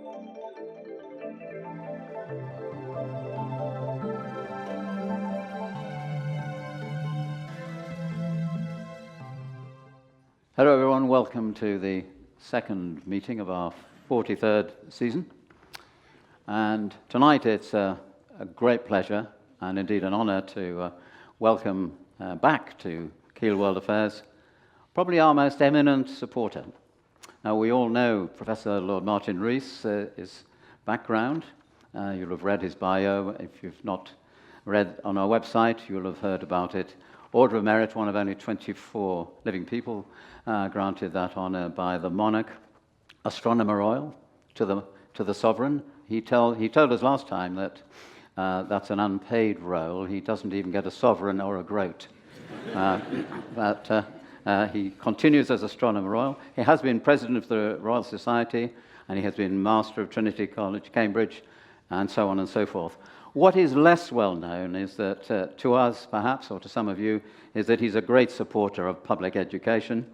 Hello everyone, welcome to the second meeting of our 43rd season. And tonight it's a great pleasure and indeed an honour to welcome back to Keele World Affairs probably our most eminent supporter. Now we all know Professor Lord Martin Rees, his background. You'll have read his bio. If you've not read on our website, you'll have heard about it. Order of Merit, one of only 24 living people granted that honour by the monarch. Astronomer Royal to the sovereign. He told us last time that that's an unpaid role. He doesn't even get a sovereign or a groat. But he continues as Astronomer Royal. He has been President of the Royal Society, and he has been Master of Trinity College, Cambridge, and so on and so forth. What is less well known is that, to us perhaps, or to some of you, is that he's a great supporter of public education.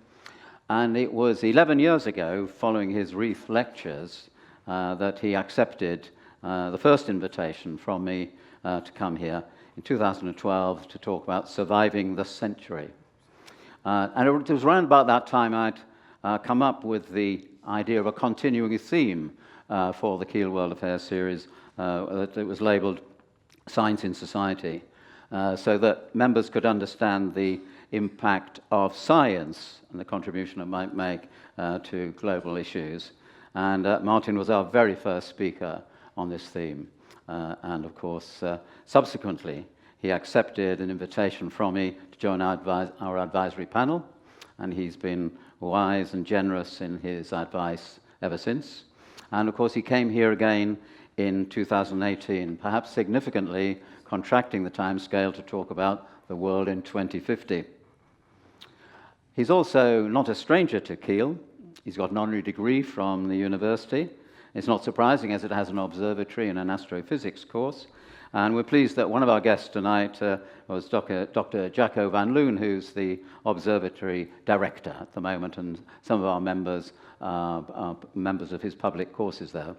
And it was 11 years ago, following his Rees lectures, that he accepted the first invitation from me to come here in 2012 to talk about surviving the century. And it was around about that time I'd come up with the idea of a continuing theme for the Keele World Affairs series that it was labelled Science in Society, so that members could understand the impact of science and the contribution it might make to global issues. And Martin was our very first speaker on this theme. And of course, subsequently, he accepted an invitation from me to join our advisory panel. And he's been wise and generous in his advice ever since. And of course, he came here again in 2018, perhaps significantly contracting the timescale to talk about the world in 2050. He's also not a stranger to Keele. He's got an honorary degree from the university. It's not surprising, as it has an observatory and an astrophysics course. And we're pleased that one of our guests tonight was Dr. Jacco van Loon, who's the observatory director at the moment, and some of our members are members of his public courses there.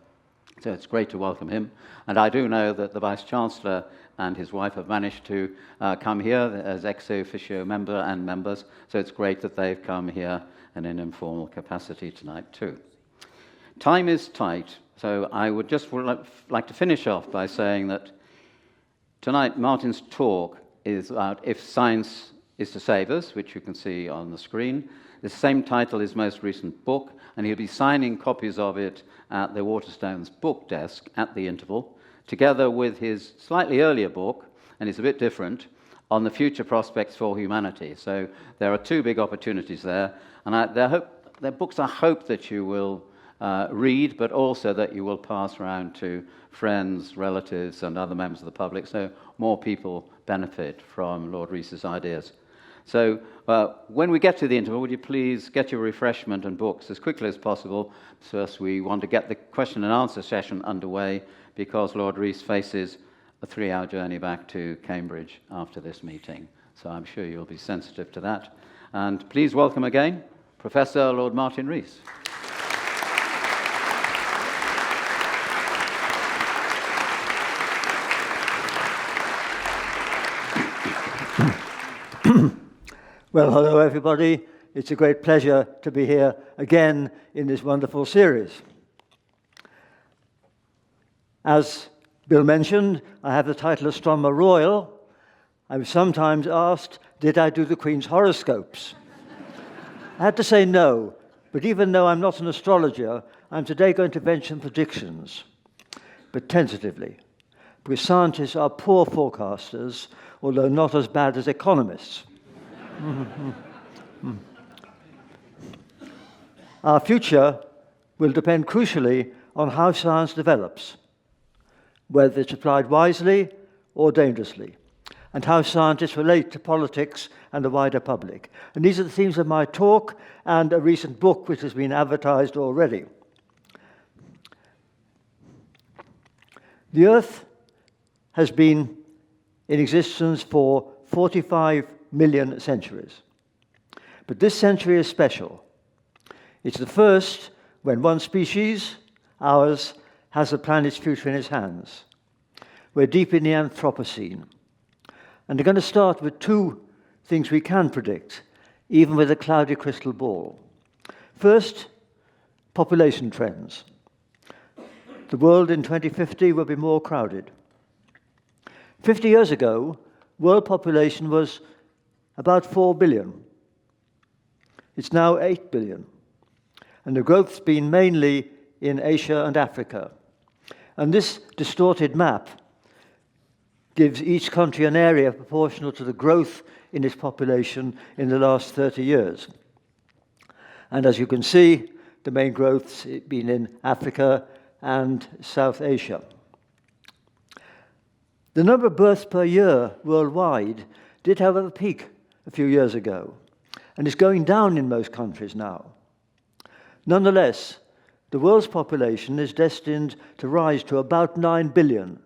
So it's great to welcome him. And I do know that the Vice-Chancellor and his wife have managed to come here as ex officio member and members. So it's great that they've come here in an informal capacity tonight too. Time is tight, so I would just like to finish off by saying that tonight Martin's talk is about If Science is to Save Us, which you can see on the screen. The same title is his most recent book, and he'll be signing copies of it at the Waterstones book desk at the interval, together with his slightly earlier book, and it's a bit different, on the future prospects for humanity. So there are two big opportunities there, and they're books I hope that you will read, but also that you will pass around to friends, relatives, and other members of the public, so more people benefit from Lord Rees's ideas. So when we get to the interval, would you please get your refreshment and books as quickly as possible? First, we want to get the question and answer session underway because Lord Rees faces a 3-hour journey back to Cambridge after this meeting. So I'm sure you'll be sensitive to that. And please welcome again Professor Lord Martin Rees. Well, hello everybody. It's a great pleasure to be here again in this wonderful series. As Bill mentioned, I have the title Astronomer Royal. I was sometimes asked, did I do the Queen's horoscopes? I had to say no, but even though I'm not an astrologer, I'm today going to venture predictions, but tentatively, because scientists are poor forecasters, although not as bad as economists. Our future will depend crucially on how science develops, whether it's applied wisely or dangerously, and how scientists relate to politics and the wider public. And these are the themes of my talk and a recent book which has been advertised already. The Earth has been in existence for 45 million centuries. But this century is special. It's the first when one species, ours, has the planet's future in its hands. We're deep in the Anthropocene. And we're going to start with two things we can predict, even with a cloudy crystal ball. First, population trends. The world in 2050 will be more crowded. 50 years ago, world population was about 4 billion. It's now 8 billion. And the growth's been mainly in Asia and Africa. And this distorted map gives each country an area proportional to the growth in its population in the last 30 years. And as you can see, the main growth's been in Africa and South Asia. The number of births per year worldwide did have a peak a few years ago, and is going down in most countries now. Nonetheless, the world's population is destined to rise to about 9 billion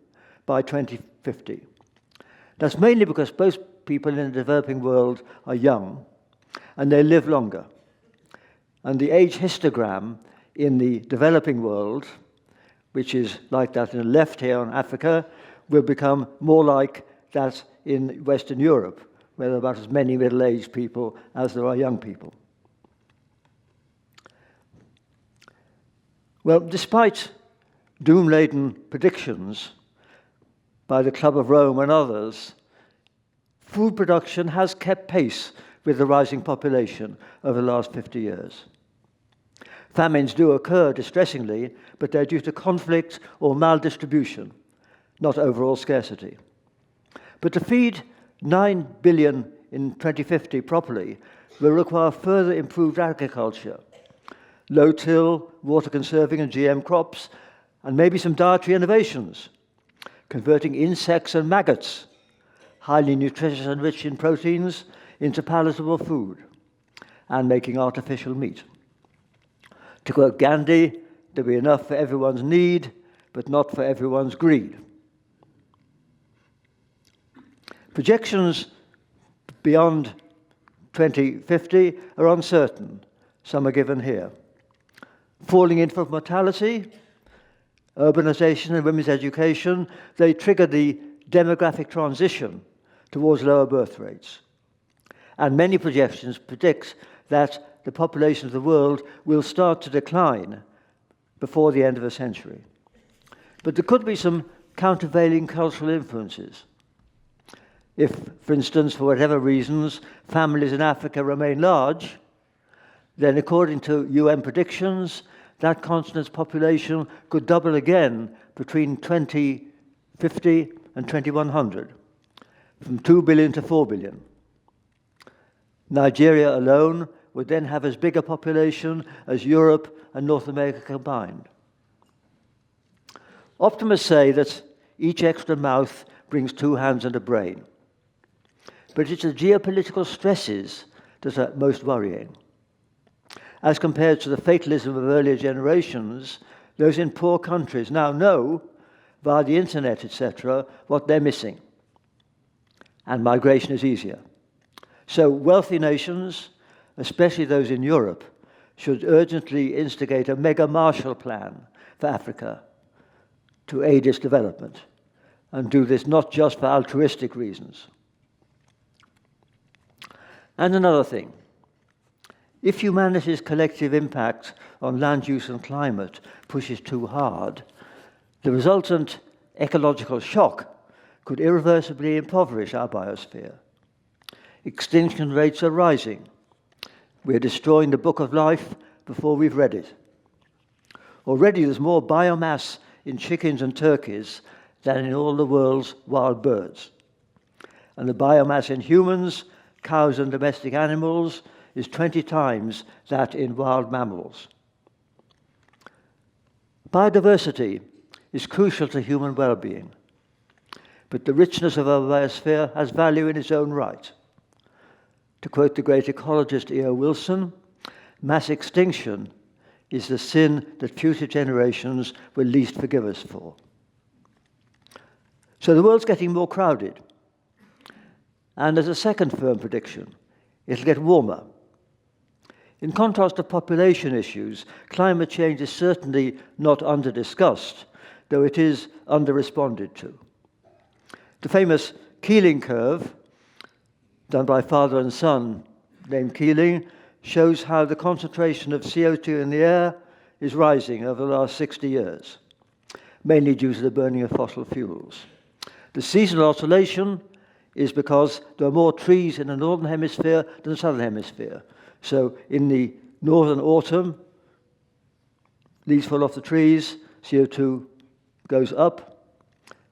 by 2050. That's mainly because most people in the developing world are young, and they live longer. And the age histogram in the developing world, which is like that in the left here on Africa, will become more like that in Western Europe, where there are about as many middle-aged people as there are young people. Well, despite doom-laden predictions by the Club of Rome and others, food production has kept pace with the rising population over the last 50 years. Famines do occur, distressingly, but they're due to conflict or maldistribution, not overall scarcity. But to feed 9 billion in 2050 properly will require further improved agriculture, low-till, water-conserving and GM crops, and maybe some dietary innovations, converting insects and maggots, highly nutritious and rich in proteins, into palatable food, and making artificial meat. To quote Gandhi, there'll be enough for everyone's need, but not for everyone's greed. Projections beyond 2050 are uncertain. Some are given here. Falling infant mortality, urbanization and women's education, they trigger the demographic transition towards lower birth rates. And many projections predict that the population of the world will start to decline before the end of the century. But there could be some countervailing cultural influences. If, for instance, for whatever reasons, families in Africa remain large, then according to UN predictions, that continent's population could double again between 2050 and 2100, from 2 billion to 4 billion. Nigeria alone would then have as big a population as Europe and North America combined. Optimists say that each extra mouth brings 2 hands and a brain. But it's the geopolitical stresses that are most worrying. As compared to the fatalism of earlier generations, those in poor countries now know, via the internet, etc., what they're missing. And migration is easier. So wealthy nations, especially those in Europe, should urgently instigate a mega Marshall Plan for Africa to aid its development, and do this not just for altruistic reasons. And another thing, if humanity's collective impact on land use and climate pushes too hard, the resultant ecological shock could irreversibly impoverish our biosphere. Extinction rates are rising. We're destroying the book of life before we've read it. Already there's more biomass in chickens and turkeys than in all the world's wild birds. And the biomass in humans, cows and domestic animals is 20 times that in wild mammals. Biodiversity is crucial to human well-being, but the richness of our biosphere has value in its own right. To quote the great ecologist E.O. Wilson, mass extinction is the sin that future generations will least forgive us for. So the world's getting more crowded. And as a second firm prediction, it'll get warmer. In contrast to population issues, climate change is certainly not under-discussed, though it is under-responded to. The famous Keeling curve, done by father and son named Keeling, shows how the concentration of CO2 in the air is rising over the last 60 years, mainly due to the burning of fossil fuels. The seasonal oscillation is because there are more trees in the northern hemisphere than the southern hemisphere. So in the northern autumn, leaves fall off the trees, CO2 goes up,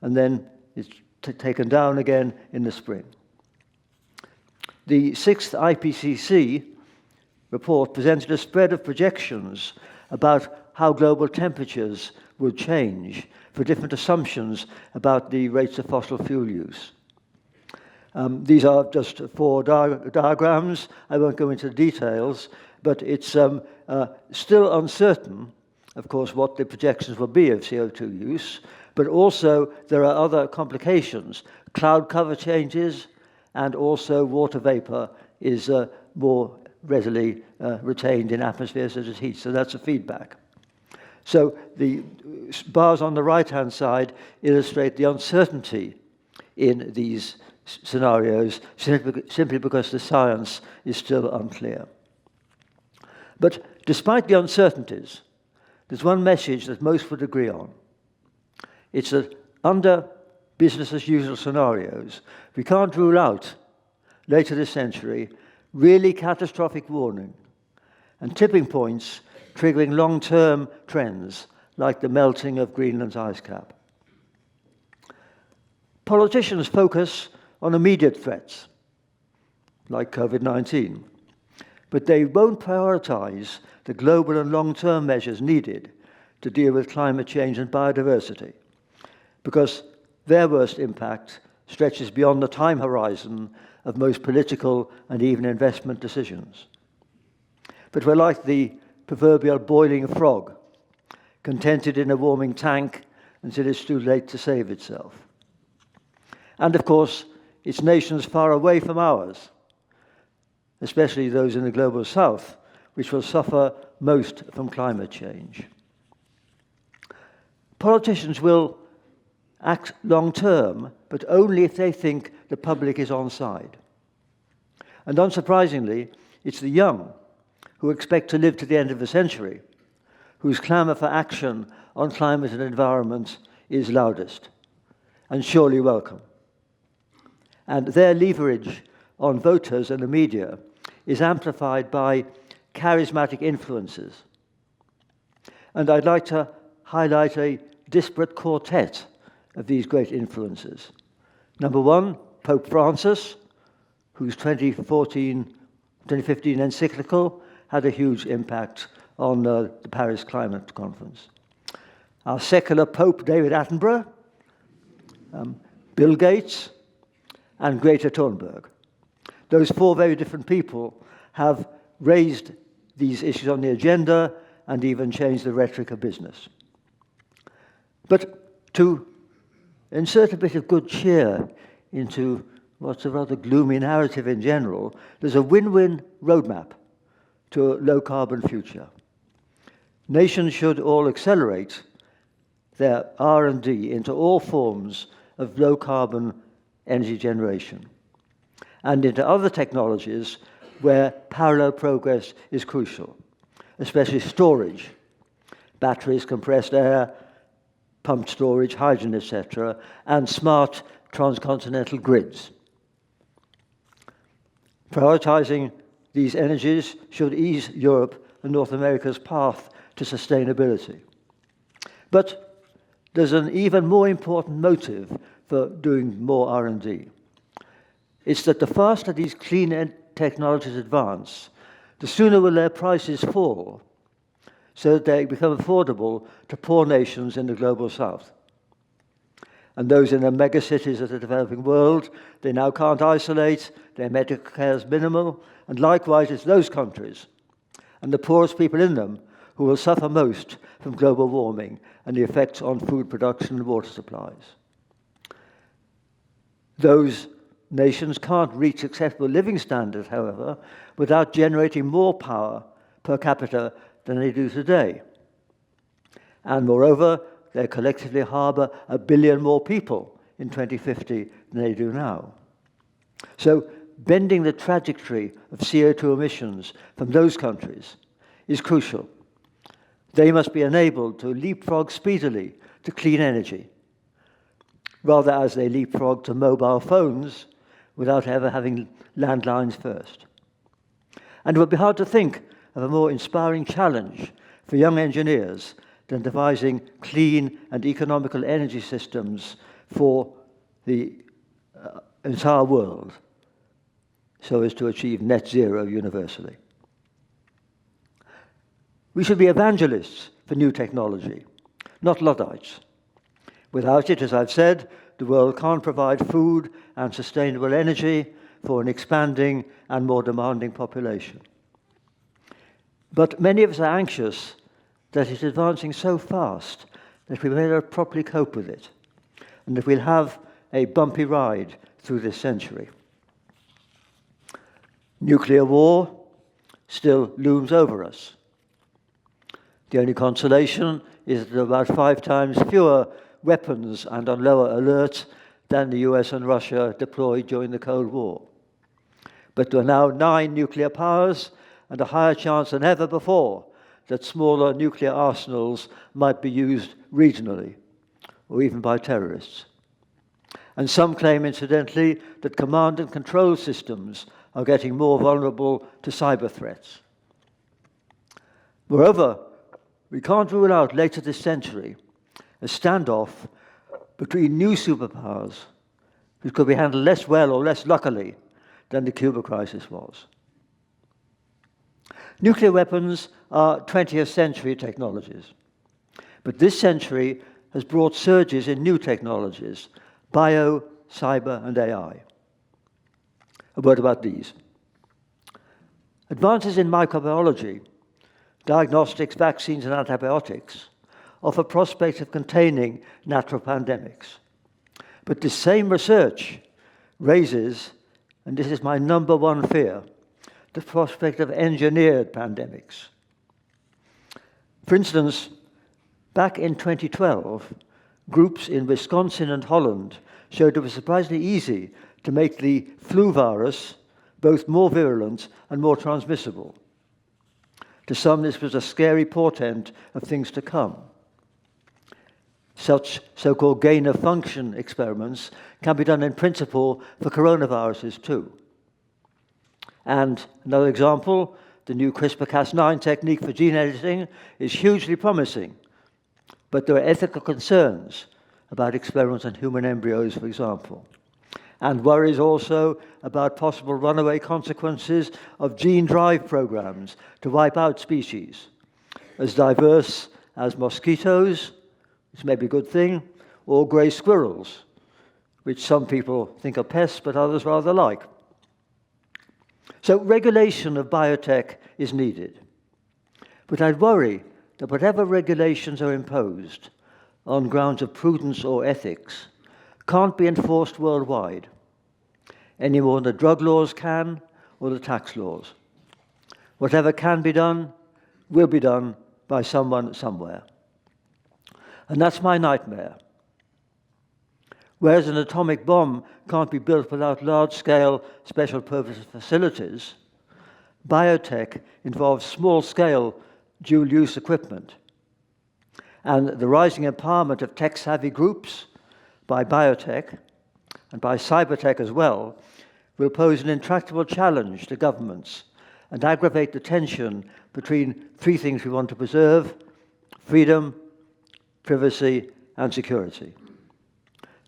and then it's taken down again in the spring. The sixth IPCC report presented a spread of projections about how global temperatures would change for different assumptions about the rates of fossil fuel use. These are just four diagrams. I won't go into the details, but it's still uncertain, of course, what the projections will be of CO2 use, but also there are other complications. Cloud cover changes, and also water vapor is more readily retained in atmospheres as heat, so that's a feedback. So the bars on the right-hand side illustrate the uncertainty in these scenarios, simply because the science is still unclear. But despite the uncertainties, there's one message that most would agree on. It's that under business-as-usual scenarios, we can't rule out, later this century, really catastrophic warming and tipping points triggering long-term trends like the melting of Greenland's ice cap. Politicians focus on immediate threats, like COVID-19, but they won't prioritize the global and long-term measures needed to deal with climate change and biodiversity, because their worst impact stretches beyond the time horizon of most political and even investment decisions. But we're like the proverbial boiling frog, contented in a warming tank until it's too late to save itself. And of course, it's nations far away from ours, especially those in the global south, which will suffer most from climate change. Politicians will act long-term, but only if they think the public is on side. And unsurprisingly, it's the young who expect to live to the end of the century, whose clamour for action on climate and environment is loudest, and surely welcome. And their leverage on voters and the media is amplified by charismatic influences. And I'd like to highlight a disparate quartet of these great influences. Number one, Pope Francis, whose 2015 encyclical had a huge impact on the Paris Climate Conference. Our secular Pope David Attenborough, Bill Gates, and Greta Thunberg. Those four very different people have raised these issues on the agenda and even changed the rhetoric of business. But to insert a bit of good cheer into what's a rather gloomy narrative in general, there's a win-win roadmap to a low-carbon future. Nations should all accelerate their R&D into all forms of low-carbon energy generation and into other technologies where parallel progress is crucial, especially storage, batteries, compressed air, pumped storage, hydrogen, etc., and smart transcontinental grids. Prioritizing these energies should ease Europe and North America's path to sustainability. But there's an even more important motive for doing more R&D. It's that the faster these clean technologies advance, the sooner will their prices fall, so that they become affordable to poor nations in the global south. And those in the megacities of the developing world, they now can't isolate, their medical care is minimal, and likewise it's those countries and the poorest people in them who will suffer most from global warming and the effects on food production and water supplies. Those nations can't reach acceptable living standards, however, without generating more power per capita than they do today. And moreover, they collectively harbour 1 billion more people in 2050 than they do now. So bending the trajectory of CO2 emissions from those countries is crucial. They must be enabled to leapfrog speedily to clean energy, rather as they leapfrog to mobile phones without ever having landlines first. And it would be hard to think of a more inspiring challenge for young engineers than devising clean and economical energy systems for the entire world so as to achieve net zero universally. We should be evangelists for new technology, not Luddites. Without it, as I've said, the world can't provide food and sustainable energy for an expanding and more demanding population. But many of us are anxious that it's advancing so fast that we may not properly cope with it, and that we'll have a bumpy ride through this century. Nuclear war still looms over us. The only consolation is that there are about 5 times fewer weapons and on lower alert than the US and Russia deployed during the Cold War. But there are now 9 nuclear powers and a higher chance than ever before that smaller nuclear arsenals might be used regionally or even by terrorists. And some claim, incidentally, that command and control systems are getting more vulnerable to cyber threats. Moreover, we can't rule out later this century a standoff between new superpowers which could be handled less well or less luckily than the Cuba crisis was. Nuclear weapons are 20th century technologies, but this century has brought surges in new technologies, bio, cyber, and AI. A word about these. Advances in microbiology, diagnostics, vaccines, and antibiotics offer prospects of containing natural pandemics. But this same research raises, and this is my number one fear, the prospect of engineered pandemics. For instance, back in 2012, groups in Wisconsin and Holland showed it was surprisingly easy to make the flu virus both more virulent and more transmissible. To some, this was a scary portent of things to come. Such so-called gain-of-function experiments can be done in principle for coronaviruses too. And another example, the new CRISPR-Cas9 technique for gene editing is hugely promising, but there are ethical concerns about experiments on human embryos, for example, and worries also about possible runaway consequences of gene drive programs to wipe out species, as diverse as mosquitoes, which may be a good thing, or grey squirrels, which some people think are pests, but others rather like. So regulation of biotech is needed. But I'd worry that whatever regulations are imposed on grounds of prudence or ethics can't be enforced worldwide, any more than the drug laws can or the tax laws. Whatever can be done will be done by someone somewhere. And that's my nightmare. Whereas an atomic bomb can't be built without large-scale special-purpose facilities, biotech involves small-scale dual-use equipment. And the rising empowerment of tech-savvy groups by biotech, and by cybertech as well, will pose an intractable challenge to governments and aggravate the tension between 3 things we want to preserve: freedom, privacy, and security.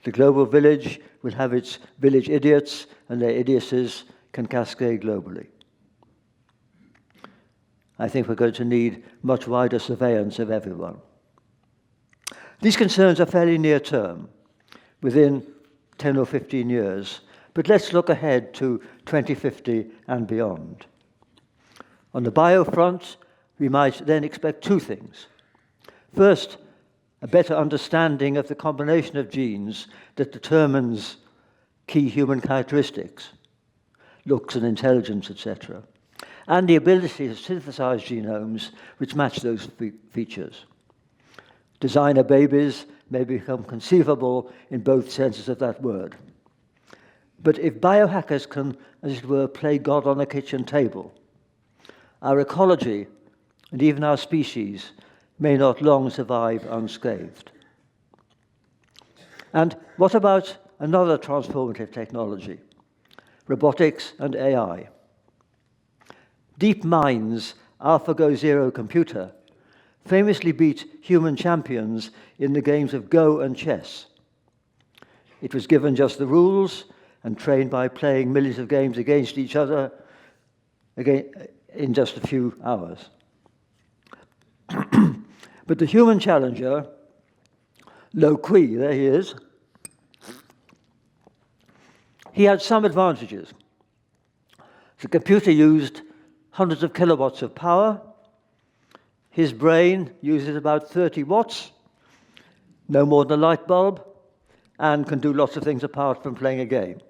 The global village will have its village idiots, and their idiocies can cascade globally. I think we're going to need much wider surveillance of everyone. These concerns are fairly near term, within 10 or 15 years, but let's look ahead to 2050 and beyond. On the bio front, we might then expect 2 things. First, a better understanding of the combination of genes that determines key human characteristics, looks and intelligence, etc., and the ability to synthesize genomes which match those features. Designer babies may become conceivable in both senses of that word. But if biohackers can, as it were, play God on a kitchen table, our ecology and even our species may not long survive unscathed. And what about another transformative technology? Robotics and AI. DeepMind's AlphaGo Zero computer famously beat human champions in the games of Go and chess. It was given just the rules and trained by playing millions of games against each other in just a few hours. But the human challenger, Lo Kui, there he is, he had some advantages. The computer used hundreds of kilowatts of power. His brain uses about 30 watts, no more than a light bulb, and can do lots of things apart from playing a game.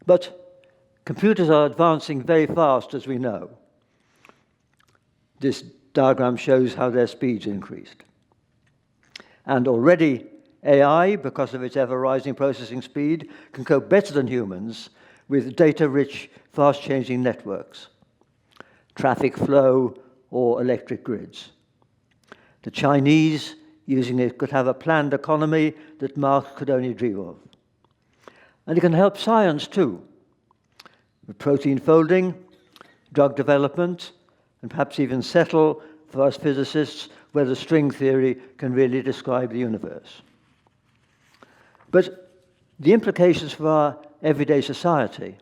But computers are advancing very fast, as we know. This diagram shows how their speeds increased. And already AI, because of its ever-rising processing speed, can cope better than humans with data-rich, fast-changing networks, traffic flow, or electric grids. The Chinese, using it, could have a planned economy that Marx could only dream of. And it can help science, too, with protein folding, drug development, and perhaps even settle, for us physicists, whether string theory can really describe the universe. But the implications for our everyday society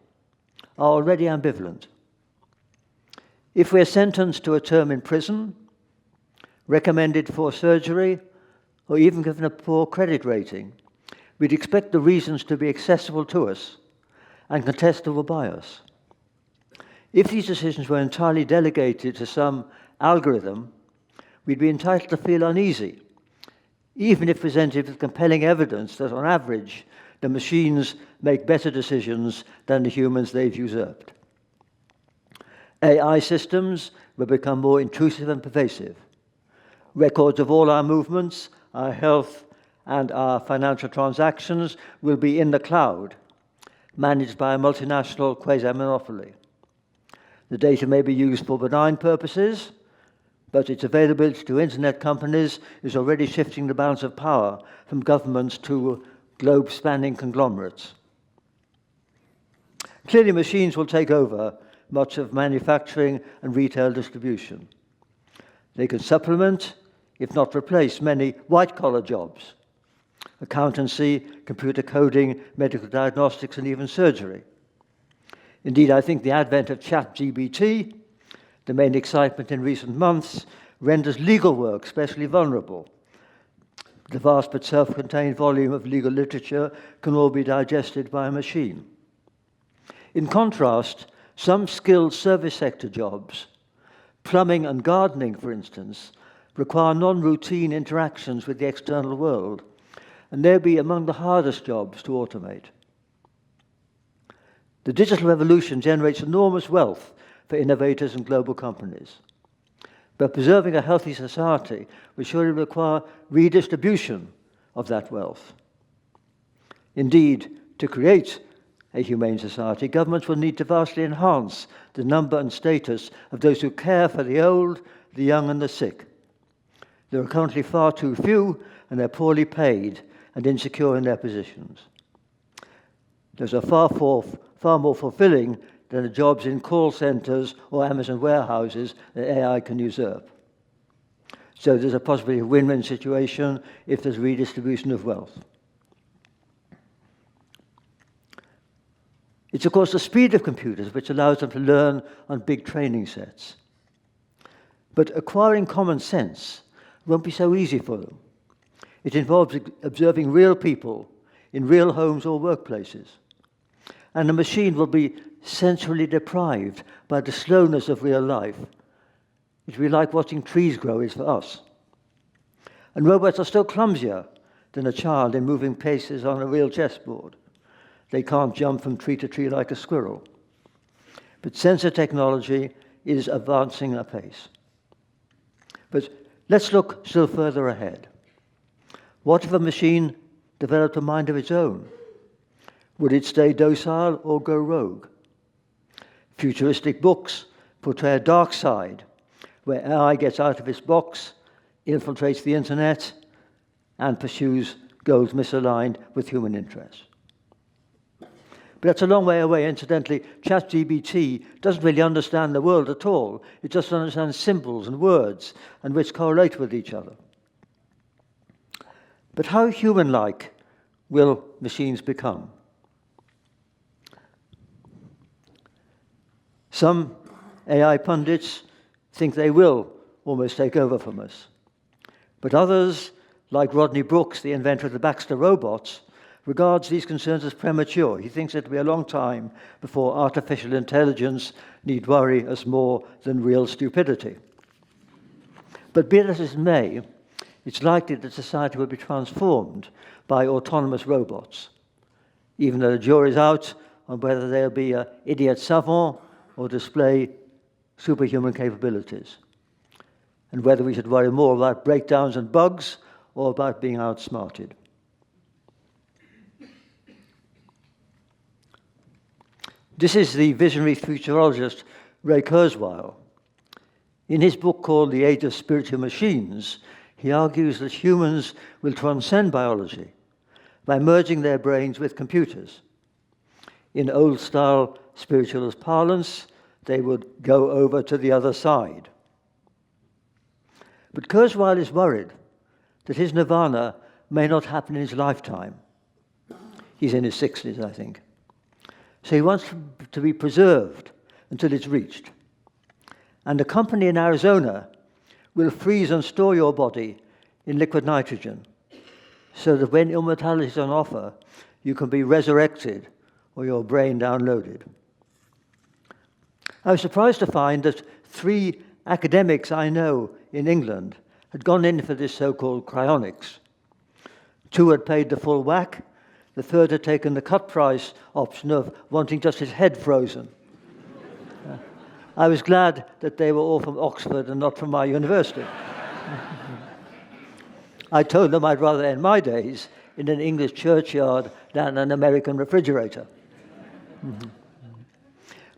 are already ambivalent. If we're sentenced to a term in prison, recommended for surgery, or even given a poor credit rating, we'd expect the reasons to be accessible to us and contestable by us. If these decisions were entirely delegated to some algorithm, we'd be entitled to feel uneasy, even if presented with compelling evidence that, on average, the machines make better decisions than the humans they've usurped. AI systems will become more intrusive and pervasive. Records of all our movements, our health, and our financial transactions will be in the cloud, managed by a multinational quasi-monopoly. The data may be used for benign purposes, but its availability to internet companies is already shifting the balance of power from governments to globe-spanning conglomerates. Clearly, machines will take over much of manufacturing and retail distribution. They can supplement, if not replace, many white-collar jobs: accountancy, computer coding, medical diagnostics, and even surgery. Indeed, I think the advent of ChatGPT, the main excitement in recent months, renders legal work especially vulnerable. The vast but self-contained volume of legal literature can all be digested by a machine. In contrast, some skilled service sector jobs, plumbing and gardening, for instance, require non-routine interactions with the external world, and they'll be among the hardest jobs to automate. The digital revolution generates enormous wealth for innovators and global companies. But preserving a healthy society will surely require redistribution of that wealth. Indeed, to create a humane society, governments will need to vastly enhance the number and status of those who care for the old, the young, and the sick. There are currently far too few, and they're poorly paid and insecure in their positions. Those are far more fulfilling than the jobs in call centers or Amazon warehouses that AI can usurp. So there's a possibility of win-win situation if there's redistribution of wealth. It's, of course, the speed of computers which allows them to learn on big training sets. But acquiring common sense won't be so easy for them. It involves observing real people in real homes or workplaces. And the machine will be sensorily deprived by the slowness of real life. It will be like watching trees grow is for us. And robots are still clumsier than a child in moving paces on a real chessboard. They can't jump from tree to tree like a squirrel. But sensor technology is advancing apace. But Let's look still further ahead. What if a machine developed a mind of its own? Would it stay docile or go rogue? Futuristic books portray a dark side, where AI gets out of its box, infiltrates the internet, and pursues goals misaligned with human interests. But that's a long way away. Incidentally, ChatGPT doesn't really understand the world at all. It just understands symbols and words, and which correlate with each other. But how human-like will machines become? Some AI pundits think they will almost take over from us. But others, like Rodney Brooks, the inventor of the Baxter robots, regards these concerns as premature. He thinks it will be a long time before artificial intelligence need worry us more than real stupidity. But be that as it may, it's likely that society will be transformed by autonomous robots, even though the jury's out on whether they'll be idiot savant or display superhuman capabilities, and whether we should worry more about breakdowns and bugs or about being outsmarted. This is the visionary futurologist Ray Kurzweil. In his book called The Age of Spiritual Machines, he argues that humans will transcend biology by merging their brains with computers. In old-style spiritualist parlance, they would go over to the other side. But Kurzweil is worried that his nirvana may not happen in his lifetime. He's in his 60s, I think. So he wants to be preserved until it's reached. And a company in Arizona will freeze and store your body in liquid nitrogen so that when immortality is on offer, you can be resurrected or your brain downloaded. I was surprised to find that 3 academics I know in England had gone in for this so-called cryonics. 2 had paid the full whack. The 3rd had taken the cut price option of wanting just his head frozen. I was glad that they were all from Oxford and not from my university. I told them I'd rather end my days in an English churchyard than an American refrigerator.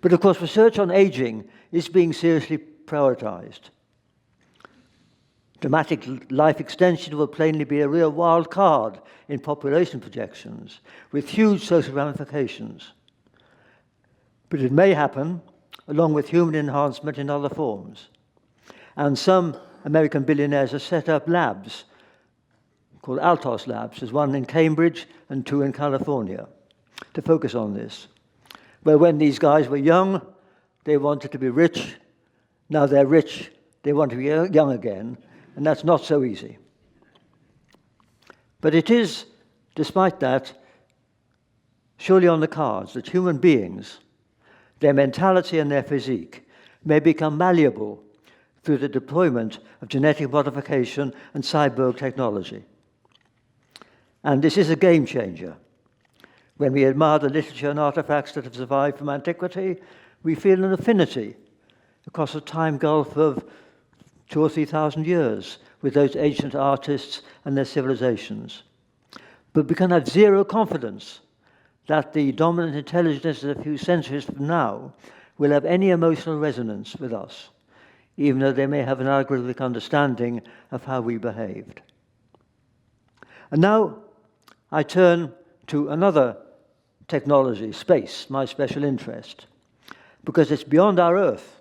But of course, research on aging is being seriously prioritized. Dramatic life extension will plainly be a real wild card in population projections, with huge social ramifications. But it may happen along with human enhancement in other forms. And some American billionaires have set up labs called Altos Labs. There's one in Cambridge and 2 in California to focus on this. Where when these guys were young, they wanted to be rich. Now they're rich, they want to be young again. And that's not so easy. But it is, despite that, surely on the cards that human beings, their mentality and their physique, may become malleable through the deployment of genetic modification and cyborg technology. And this is a game changer. When we admire the literature and artifacts that have survived from antiquity, we feel an affinity across a time gulf of 2,000 or 3,000 years with those ancient artists and their civilizations. But we can have zero confidence that the dominant intelligence of a few centuries from now will have any emotional resonance with us, even though they may have an algorithmic understanding of how we behaved. And now I turn to another technology, space, my special interest, because it's beyond our Earth,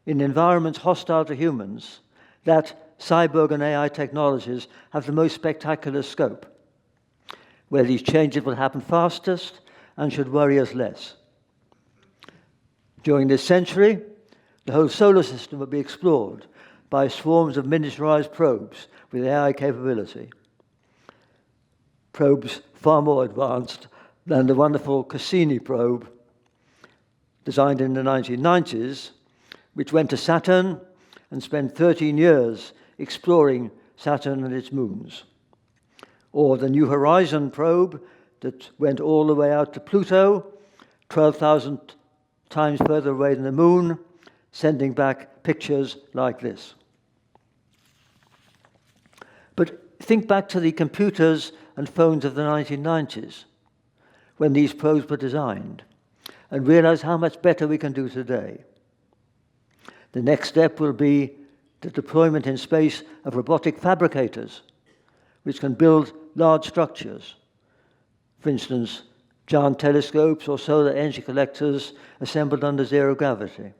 in environments hostile to humans, that cyborg and AI technologies have the most spectacular scope, where these changes will happen fastest and should worry us less. During this century, the whole solar system will be explored by swarms of miniaturized probes with AI capability. Probes far more advanced than the wonderful Cassini probe, designed in the 1990s, which went to Saturn and spent 13 years exploring Saturn and its moons. Or the New Horizon probe that went all the way out to Pluto, 12,000 times further away than the moon, sending back pictures like this. But think back to the computers and phones of the 1990s, when these probes were designed, and realize how much better we can do today. The next step will be the deployment in space of robotic fabricators, which can build large structures. For instance, giant telescopes or solar energy collectors assembled under zero gravity.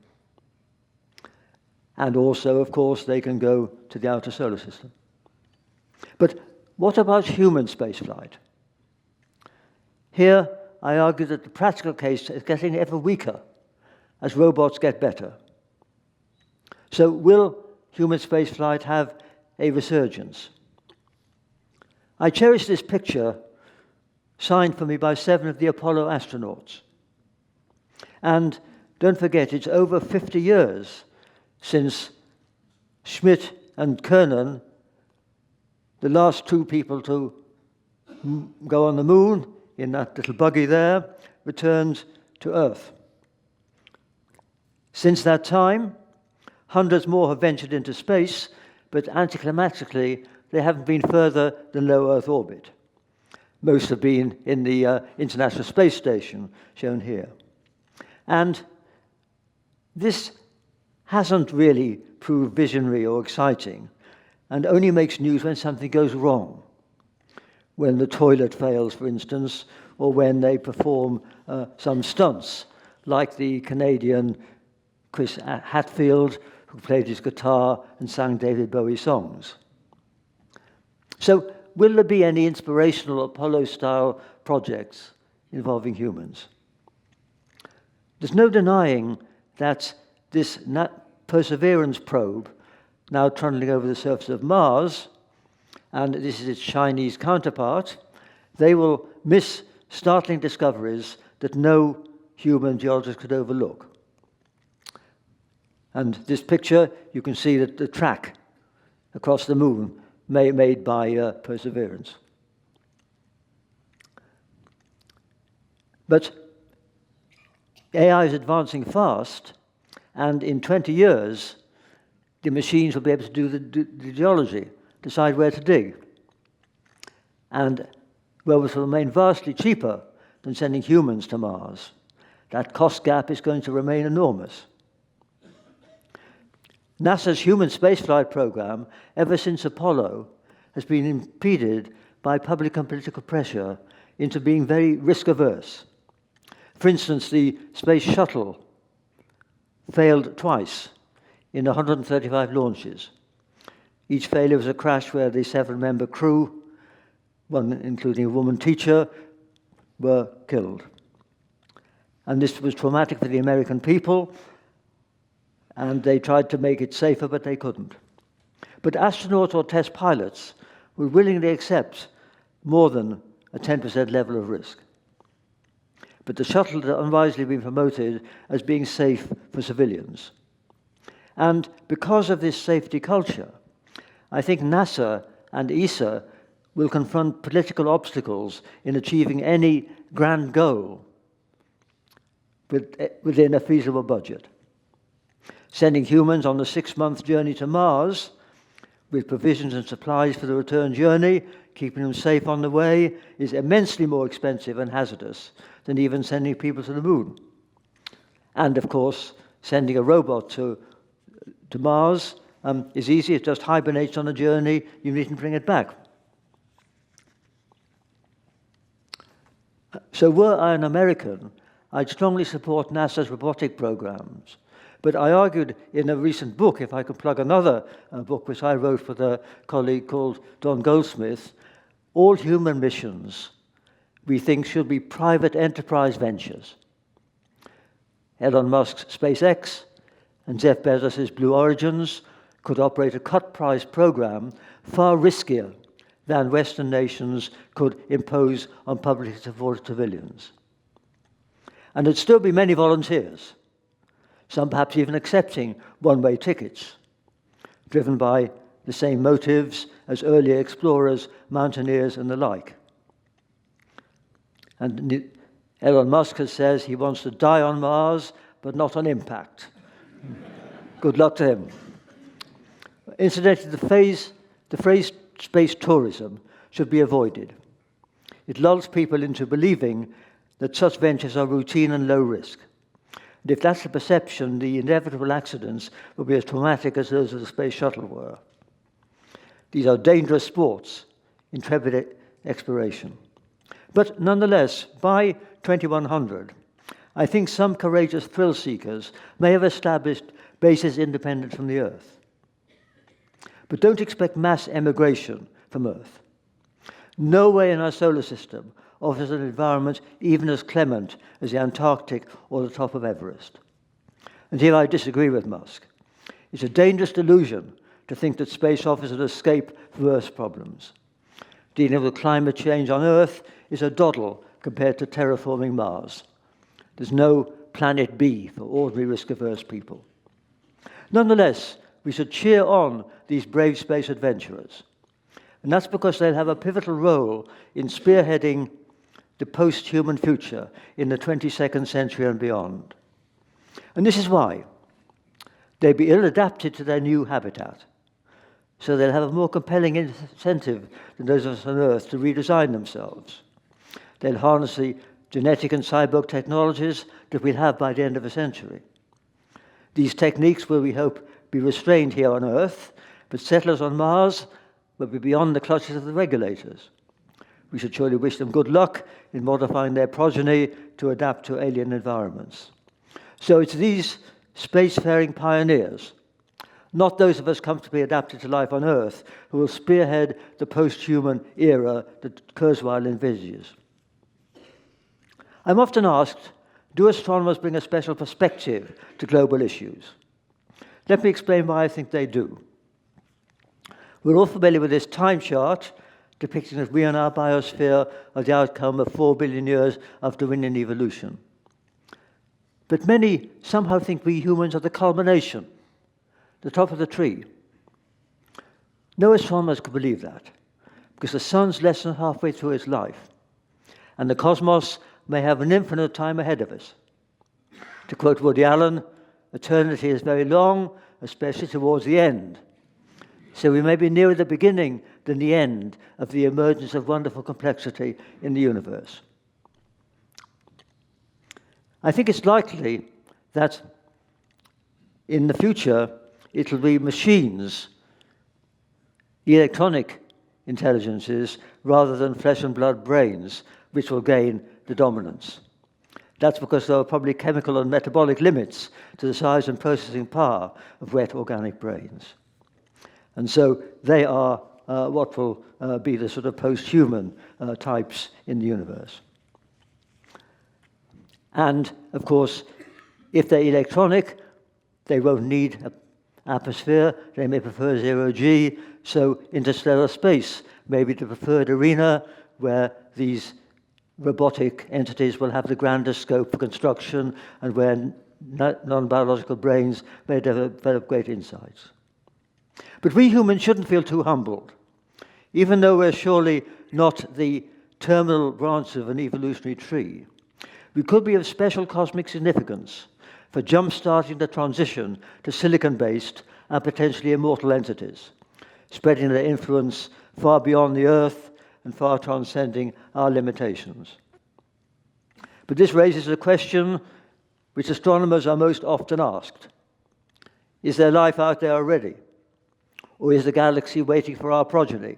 And also, of course, they can go to the outer solar system. But what about human spaceflight? Here, I argue that the practical case is getting ever weaker as robots get better. So will human spaceflight have a resurgence? I cherish this picture signed for me by 7 of the Apollo astronauts. And don't forget, it's over 50 years since Schmidt and Kernan, the last 2 people to go on the moon in that little buggy there, returned to Earth. Since that time, hundreds more have ventured into space, but anticlimactically, they haven't been further than low Earth orbit. Most have been in the International Space Station, shown here. And this hasn't really proved visionary or exciting, and only makes news when something goes wrong. When the toilet fails, for instance, or when they perform some stunts, like the Canadian Chris Hadfield, who played his guitar and sang David Bowie songs. So, will there be any inspirational Apollo-style projects involving humans? There's no denying that this Perseverance probe, now trundling over the surface of Mars, and this is its Chinese counterpart, they will miss startling discoveries that no human geologist could overlook. And this picture, you can see that the track across the moon made by Perseverance. But AI is advancing fast, and in 20 years, the machines will be able to do the geology, decide where to dig. And wells will remain vastly cheaper than sending humans to Mars. That cost gap is going to remain enormous. NASA's human spaceflight program, ever since Apollo, has been impeded by public and political pressure into being very risk-averse. For instance, the Space Shuttle failed twice in 135 launches. Each failure was a crash where the 7-member crew, one including a woman teacher, were killed. And this was traumatic for the American people, and they tried to make it safer, but they couldn't. But astronauts or test pilots would willingly accept more than a 10% level of risk. But the shuttle had unwisely been promoted as being safe for civilians. And because of this safety culture, I think NASA and ESA will confront political obstacles in achieving any grand goal within a feasible budget. Sending humans on a 6-month journey to Mars with provisions and supplies for the return journey, keeping them safe on the way, is immensely more expensive and hazardous than even sending people to the moon. And of course, sending a robot to Mars is easy. It just hibernates on a journey. You needn't bring it back. So were I an American, I'd strongly support NASA's robotic programs. But I argued in a recent book, if I could plug another book which I wrote with a colleague called Don Goldsmith, all human missions we think should be private enterprise ventures. Elon Musk's SpaceX and Jeff Bezos' Blue Origins could operate a cut-price program far riskier than Western nations could impose on publicly supported civilians. And there'd still be many volunteers, some perhaps even accepting one-way tickets, driven by the same motives as earlier explorers, mountaineers, and the like. And Elon Musk says he wants to die on Mars, but not on impact. Good luck to him. Incidentally, the phrase space tourism should be avoided. It lulls people into believing that such ventures are routine and low risk. And if that's the perception, the inevitable accidents will be as traumatic as those of the space shuttle were. These are dangerous sports, intrepid exploration. But nonetheless, by 2100, I think some courageous thrill seekers may have established bases independent from the Earth. But don't expect mass emigration from Earth. Nowhere in our solar system offers an environment even as clement as the Antarctic or the top of Everest. And here I disagree with Musk. It's a dangerous delusion to think that space offers an escape from Earth's problems. Dealing with climate change on Earth is a doddle compared to terraforming Mars. There's no planet B for ordinary risk-averse people. Nonetheless, we should cheer on these brave space adventurers. And that's because they'll have a pivotal role in spearheading the post-human future in the 22nd century and beyond. And this is why they'll be ill-adapted to their new habitat. So they'll have a more compelling incentive than those of us on Earth to redesign themselves. They'll harness the genetic and cyborg technologies that we'll have by the end of the century. These techniques will, we hope, be restrained here on Earth, but settlers on Mars will be beyond the clutches of the regulators. We should surely wish them good luck in modifying their progeny to adapt to alien environments. So it's these spacefaring pioneers, not those of us comfortably adapted to life on Earth, who will spearhead the post-human era that Kurzweil envisages. I'm often asked, do astronomers bring a special perspective to global issues? Let me explain why I think they do. We're all familiar with this time chart depicting that we and our biosphere are the outcome of 4 billion years of Darwinian evolution. But many somehow think we humans are the culmination, the top of the tree. No astronomers could believe that, because the sun's less than halfway through its life, and the cosmos may have an infinite time ahead of us. To quote Woody Allen, eternity is very long, especially towards the end. So we may be nearer the beginning than the end of the emergence of wonderful complexity in the universe. I think it's likely that in the future it'll be machines, electronic intelligences, rather than flesh and blood brains, which will gain the dominance. That's because there are probably chemical and metabolic limits to the size and processing power of wet organic brains. And so they are what will be the sort of post-human types in the universe. And, of course, if they're electronic, they won't need an atmosphere. They may prefer zero-G, so interstellar space may be the preferred arena where these robotic entities will have the grandest scope for construction and where non-biological brains may develop great insights. But we humans shouldn't feel too humbled. Even though we're surely not the terminal branch of an evolutionary tree, we could be of special cosmic significance for jump-starting the transition to silicon-based and potentially immortal entities, spreading their influence far beyond the Earth and far transcending our limitations. But this raises a question which astronomers are most often asked. Is there life out there already? Or is the galaxy waiting for our progeny?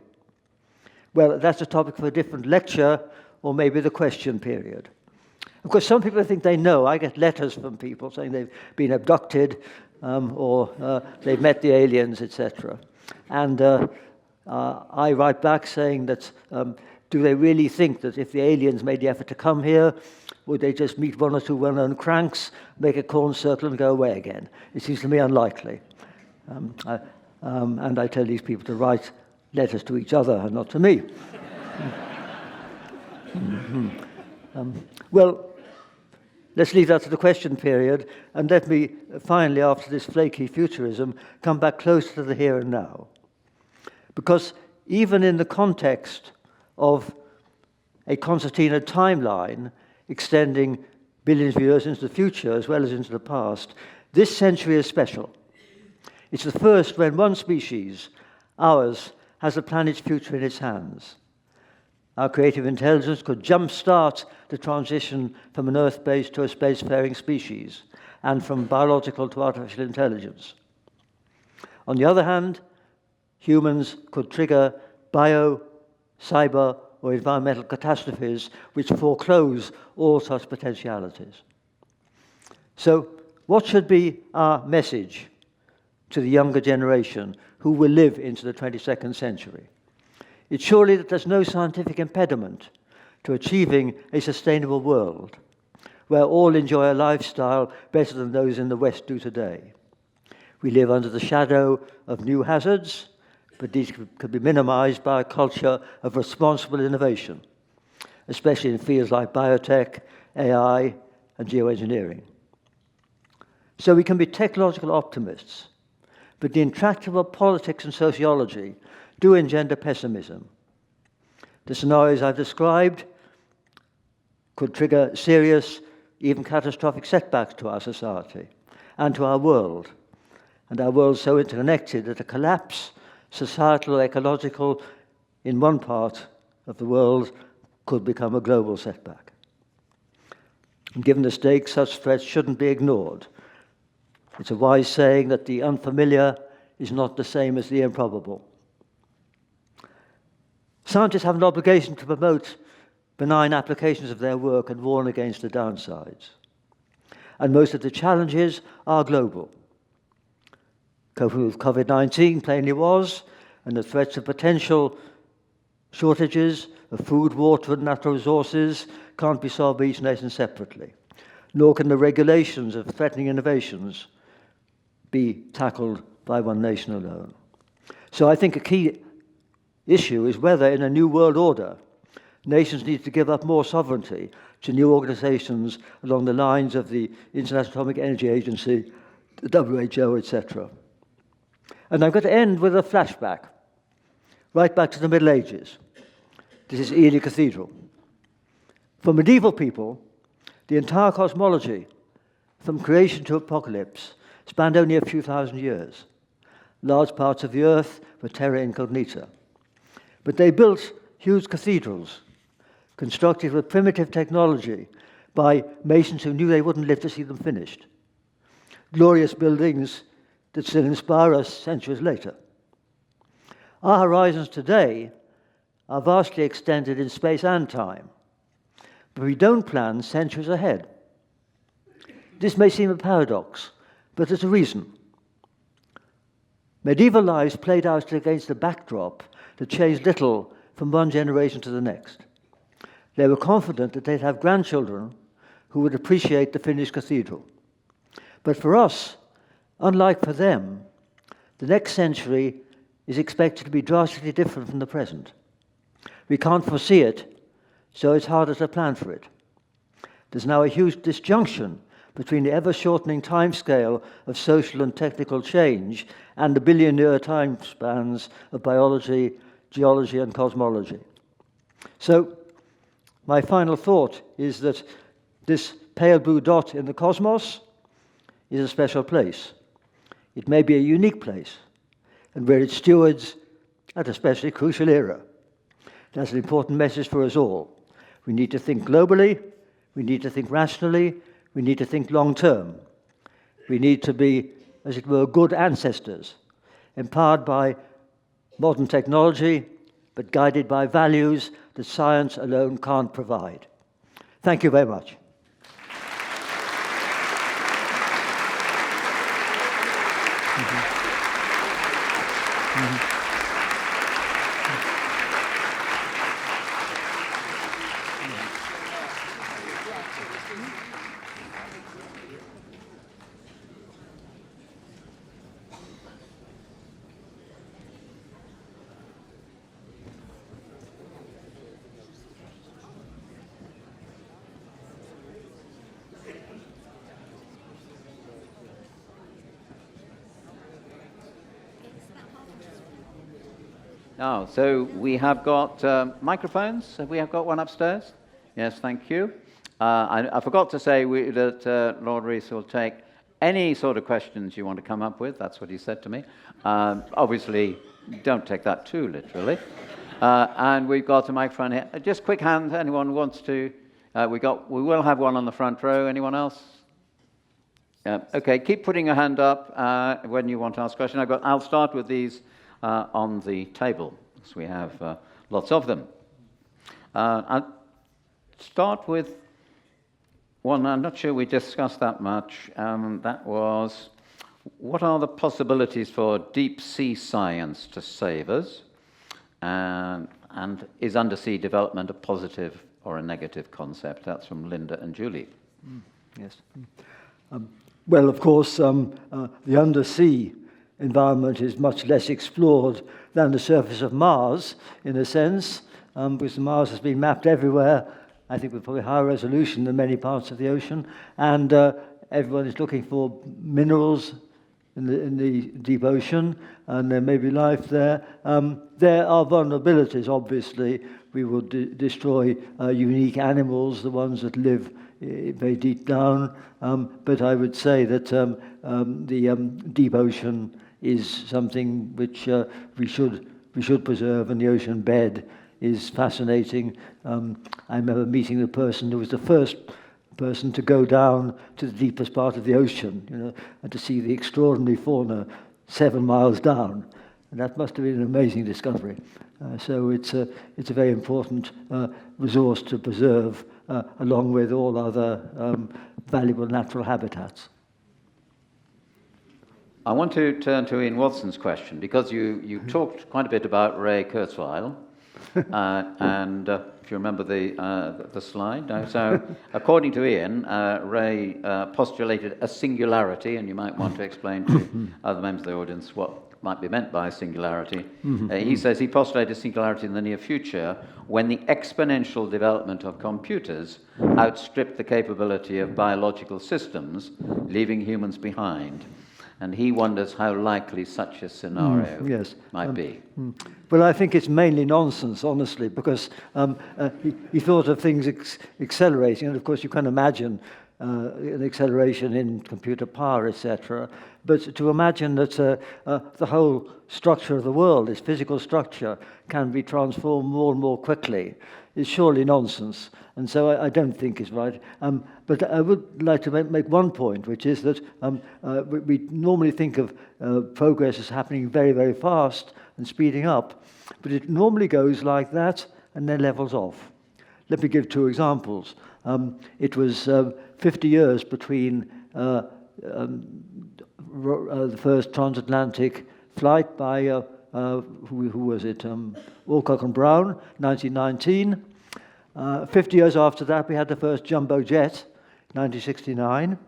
Well, that's a topic for a different lecture, or maybe the question period. Of course, some people think they know. I get letters from people saying they've been abducted, or they've met the aliens, etc. And I write back saying that, do they really think that if the aliens made the effort to come here, would they just meet one or two well-known cranks, make a corn circle, and go away again? It seems to me unlikely. And I tell these people to write letters to each other and not to me. Well, let's leave that to the question period, and let me finally, after this flaky futurism, come back closer to the here and now. Because even in the context of a concertina timeline extending billions of years into the future as well as into the past, this century is special. It's the first when one species, ours, has the planet's future in its hands. Our creative intelligence could jumpstart the transition from an Earth-based to a spacefaring species, and from biological to artificial intelligence. On the other hand, humans could trigger bio, cyber, or environmental catastrophes which foreclose all such potentialities. So, what should be our message to the younger generation who will live into the 22nd century? It's surely that there's no scientific impediment to achieving a sustainable world where all enjoy a lifestyle better than those in the West do today. We live under the shadow of new hazards, but these could be minimized by a culture of responsible innovation, especially in fields like biotech, AI, and geoengineering. So we can be technological optimists, but the intractable politics and sociology do engender pessimism. The scenarios I've described could trigger serious, even catastrophic setbacks to our society and to our world. And our world's so interconnected that a collapse, societal or ecological, in one part of the world could become a global setback. And given the stakes, such threats shouldn't be ignored. It's a wise saying that the unfamiliar is not the same as the improbable. Scientists have an obligation to promote benign applications of their work and warn against the downsides. And most of the challenges are global. Coping with COVID-19 plainly was, and the threats of potential shortages of food, water, and natural resources can't be solved by each nation separately, nor can the regulations of threatening innovations be tackled by one nation alone. So I think a key issue is whether, in a new world order, nations need to give up more sovereignty to new organizations along the lines of the International Atomic Energy Agency, the WHO, etc. And I'm going to end with a flashback, right back to the Middle Ages. This is Ely Cathedral. For medieval people, the entire cosmology, from creation to apocalypse, spanned only a few thousand years. Large parts of the earth were terra incognita. But they built huge cathedrals, constructed with primitive technology by masons who knew they wouldn't live to see them finished. Glorious buildings that still inspire us centuries later. Our horizons today are vastly extended in space and time, but we don't plan centuries ahead. This may seem a paradox, but there's a reason. Medieval lives played out against a backdrop that changed little from one generation to the next. They were confident that they'd have grandchildren who would appreciate the finished cathedral. But for us, unlike for them, the next century is expected to be drastically different from the present. We can't foresee it, so it's harder to plan for it. There's now a huge disjunction between the ever-shortening timescale of social and technical change and the billion-year time spans of biology, geology, and cosmology. So, my final thought is that this pale blue dot in the cosmos is a special place. It may be a unique place, and we're its stewards at a especially crucial era. That's an important message for us all. We need to think globally, we need to think rationally, we need to think long-term. We need to be, as it were, good ancestors, empowered by modern technology, but guided by values that science alone can't provide. Thank you very much. Now, so we have got microphones. Have we got one upstairs? Yes, thank you. I forgot to say that Lord Rees will take any sort of questions you want to come up with. That's what he said to me. Obviously, don't take that too literally. And we've got a microphone here. Just quick hand, anyone wants to? We will have one on the front row. Anyone else? Okay, keep putting your hand up when you want to ask a question. I'll start with these on the table, because we have lots of them. I'll start with one I'm not sure we discussed that much. That was, what are the possibilities for deep sea science to save us? And is undersea development a positive or a negative concept? That's from Linda and Julie. Yes. Well, of course, the undersea environment is much less explored than the surface of Mars, in a sense, because Mars has been mapped everywhere, I think with probably higher resolution than many parts of the ocean, and everyone is looking for minerals in the deep ocean, and there may be life there. There are vulnerabilities, obviously. We would destroy unique animals, the ones that live very deep down, but I would say that the deep ocean is something which we should preserve, and the ocean bed is fascinating. I remember meeting the person who was the first person to go down to the deepest part of the ocean, and to see the extraordinary fauna 7 miles down. And that must have been an amazing discovery. So it's a very important resource to preserve, along with all other valuable natural habitats. I want to turn to Ian Watson's question, because you talked quite a bit about Ray Kurzweil, and if you remember the slide. So according to Ian, Ray postulated a singularity, and you might want to explain to other members of the audience what might be meant by singularity. He says he postulated singularity in the near future when the exponential development of computers outstripped the capability of biological systems, leaving humans behind. And he wonders how likely such a scenario might be. Well, I think it's mainly nonsense, honestly, because he thought of things accelerating, and of course you can imagine an acceleration in computer power, etc. But to imagine that the whole structure of the world, its physical structure, can be transformed more and more quickly is surely nonsense. And so I don't think it's right. But I would like to make one point, which is that we normally think of progress as happening very, very fast and speeding up. But it normally goes like that and then levels off. Let me give 2 examples. It was 50 years between the first transatlantic flight by, who was it? Alcock and Brown, 1919. 50 years after that, we had the first jumbo jet, 1969.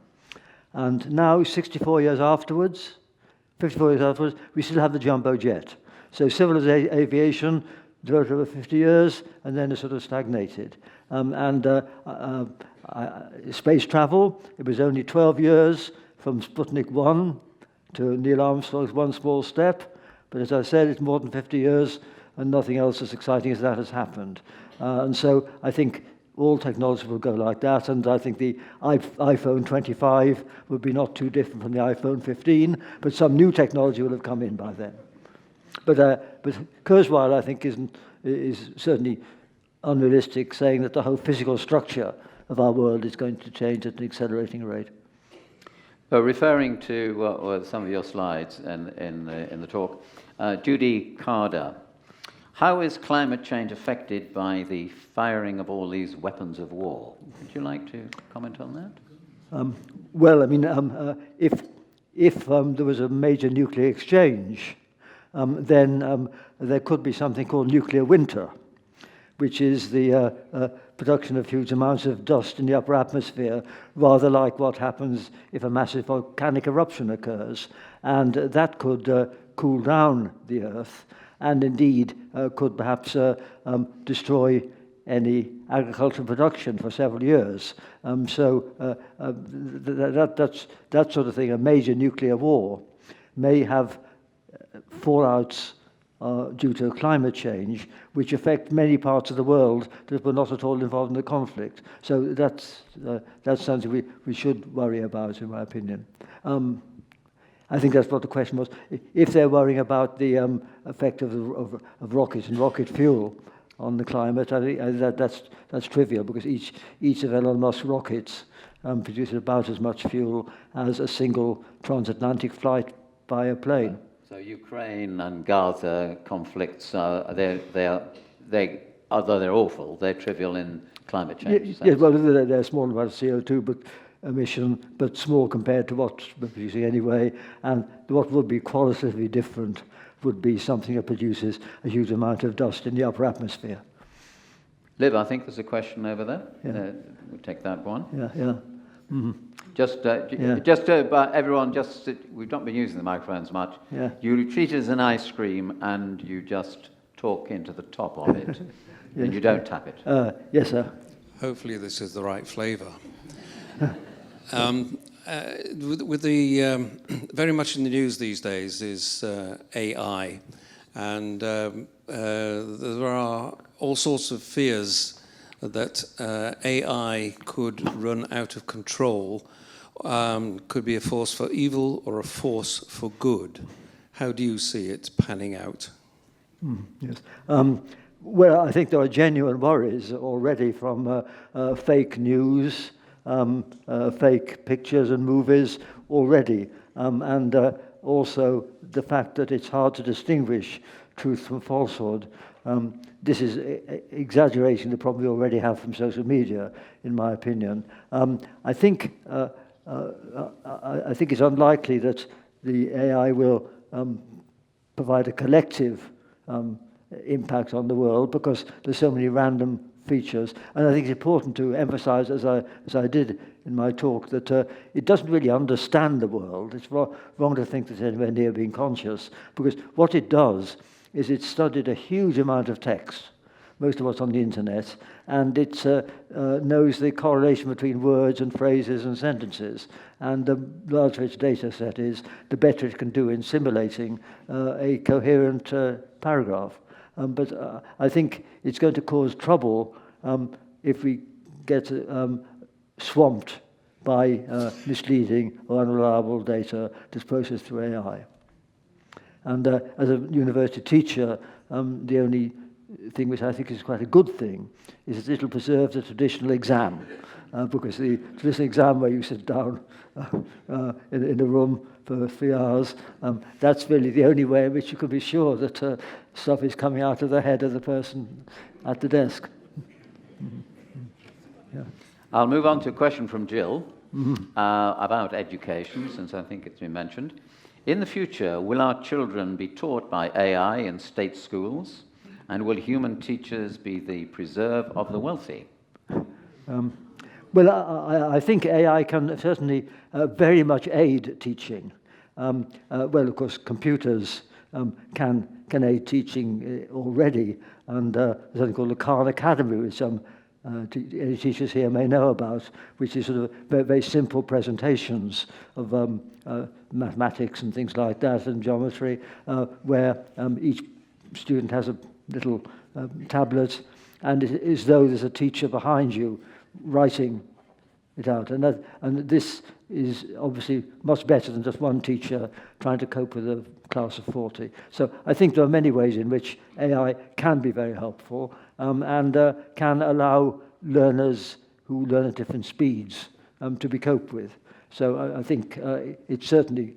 And now, 54 years afterwards, we still have the jumbo jet. So civil aviation developed over 50 years, and then it sort of stagnated. Space travel, it was only 12 years from Sputnik 1 to Neil Armstrong's one small step. But as I said, it's more than 50 years, and nothing else as exciting as that has happened. And so I think all technology will go like that, and I think the iPhone 25 would be not too different from the iPhone 15, but some new technology will have come in by then. But Kurzweil, I think, is certainly unrealistic, saying that the whole physical structure of our world is going to change at an accelerating rate. Referring to some of your slides in the talk, Judy Carder, how is climate change affected by the firing of all these weapons of war? Would you like to comment on that? Well, I mean, if there was a major nuclear exchange, then there could be something called nuclear winter, which is the production of huge amounts of dust in the upper atmosphere, rather like what happens if a massive volcanic eruption occurs. And that could cool down the Earth, and indeed could perhaps destroy any agricultural production for several years. So that sort of thing, a major nuclear war, may have fallouts due to climate change, which affect many parts of the world that were not at all involved in the conflict. So that's something we should worry about, in my opinion. I think that's what the question was. If they're worrying about the effect of rockets and rocket fuel on the climate, I think that's trivial, because each of Elon Musk's rockets produces about as much fuel as a single transatlantic flight by a plane. So Ukraine and Gaza conflicts, although they're awful, they're trivial in climate change. Yes, well, they're small amount of CO2 emission, but small compared to what we're producing anyway. And what would be qualitatively different would be something that produces a huge amount of dust in the upper atmosphere. Liv, I think there's a question over there. Yeah. We'll take that one. Yeah. Mm-hmm. But everyone, we've not been using the microphones much. Yeah. You treat it as an ice cream and you just talk into the top of it. Yes. And you don't tap it. Yes, sir. Hopefully this is the right flavour. With the very much in the news these days is AI, and there are all sorts of fears that AI could run out of control, could be a force for evil or a force for good. How do you see it panning out? Yes. Well, I think there are genuine worries already from fake news, fake pictures and movies already, and also the fact that it's hard to distinguish truth from falsehood. This is exaggerating the problem we already have from social media, in my opinion. I think it's unlikely that the AI will provide a collective impact on the world, because there's so many random features. And I think it's important to emphasize, as I did in my talk, that it doesn't really understand the world. It's wrong to think that it's anywhere near being conscious, because what it does is it's studied a huge amount of text, most of what's on the internet, and it knows the correlation between words and phrases and sentences. And the larger its data set is, the better it can do in simulating a coherent paragraph. But I think it's going to cause trouble if we get swamped by misleading or unreliable data that's processed through AI. And as a university teacher, the only thing which I think is quite a good thing is that it'll preserve the traditional exam, because the traditional exam where you sit down in a room for 3 hours, that's really the only way in which you can be sure that stuff is coming out of the head of the person at the desk. Yeah. I'll move on to a question from Jill about education, since I think it's been mentioned. In the future, will our children be taught by AI in state schools? And will human teachers be the preserve of the wealthy? Well, I think AI can certainly very much aid teaching. Well, of course, computers can aid teaching already, and there's something called the Khan Academy, which some teachers here may know about, which is sort of very, very simple presentations of mathematics and things like that, and geometry, where each student has a little tablet, and it is as though there's a teacher behind you writing it out. And this is obviously much better than just one teacher trying to cope with a class of 40. So I think there are many ways in which AI can be very helpful, and can allow learners who learn at different speeds to be coped with. So I think it certainly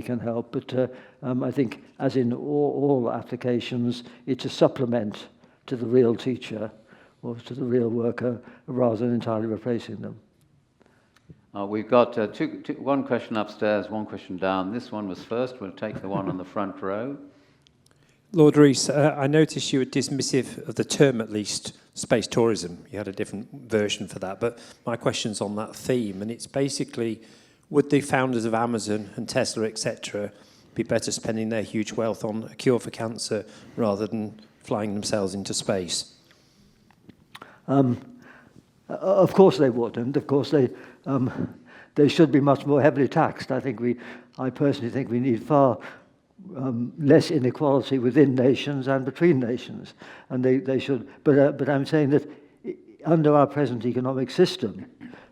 can help, but I think, as in all applications, it's a supplement to the real teacher or to the real worker, rather than entirely replacing them. We've got one question upstairs, one question down. This one was first. We'll take the one on the front row. Lord Rees, I noticed you were dismissive of the term, at least, space tourism. You had a different version for that, but my question's on that theme, and it's basically, would the founders of Amazon and Tesla, etc., be better spending their huge wealth on a cure for cancer rather than flying themselves into space? Of course they would, and of course they should be much more heavily taxed. I personally think we need far less inequality within nations and between nations. And they should, but I'm saying that under our present economic system,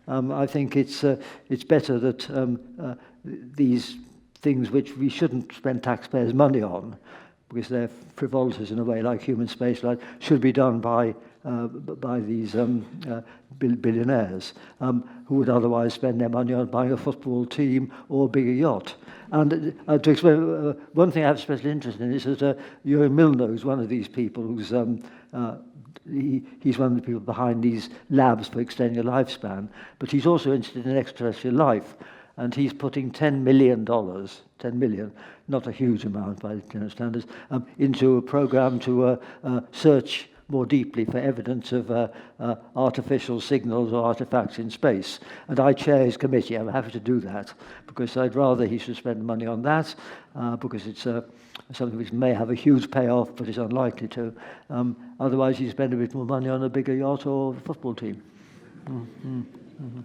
I think it's better that these these which we shouldn't spend taxpayers' money on, because they're frivolities in a way, like human spaceflight, should be done by these billionaires who would otherwise spend their money on buying a football team or a bigger yacht. And to explain, one thing I have special interest in is that Ewan Milner is one of these people who's he's one of the people behind these labs for extending a lifespan, but he's also interested in extraterrestrial life. And he's putting $10 million, 10 million, not a huge amount by general standards, into a program to search more deeply for evidence of artificial signals or artifacts in space. And I chair his committee. I'm happy to do that, because I'd rather he should spend money on that, because it's something which may have a huge payoff, but is unlikely to. Otherwise, he'd spend a bit more money on a bigger yacht or a football team. Mm-hmm. Mm-hmm.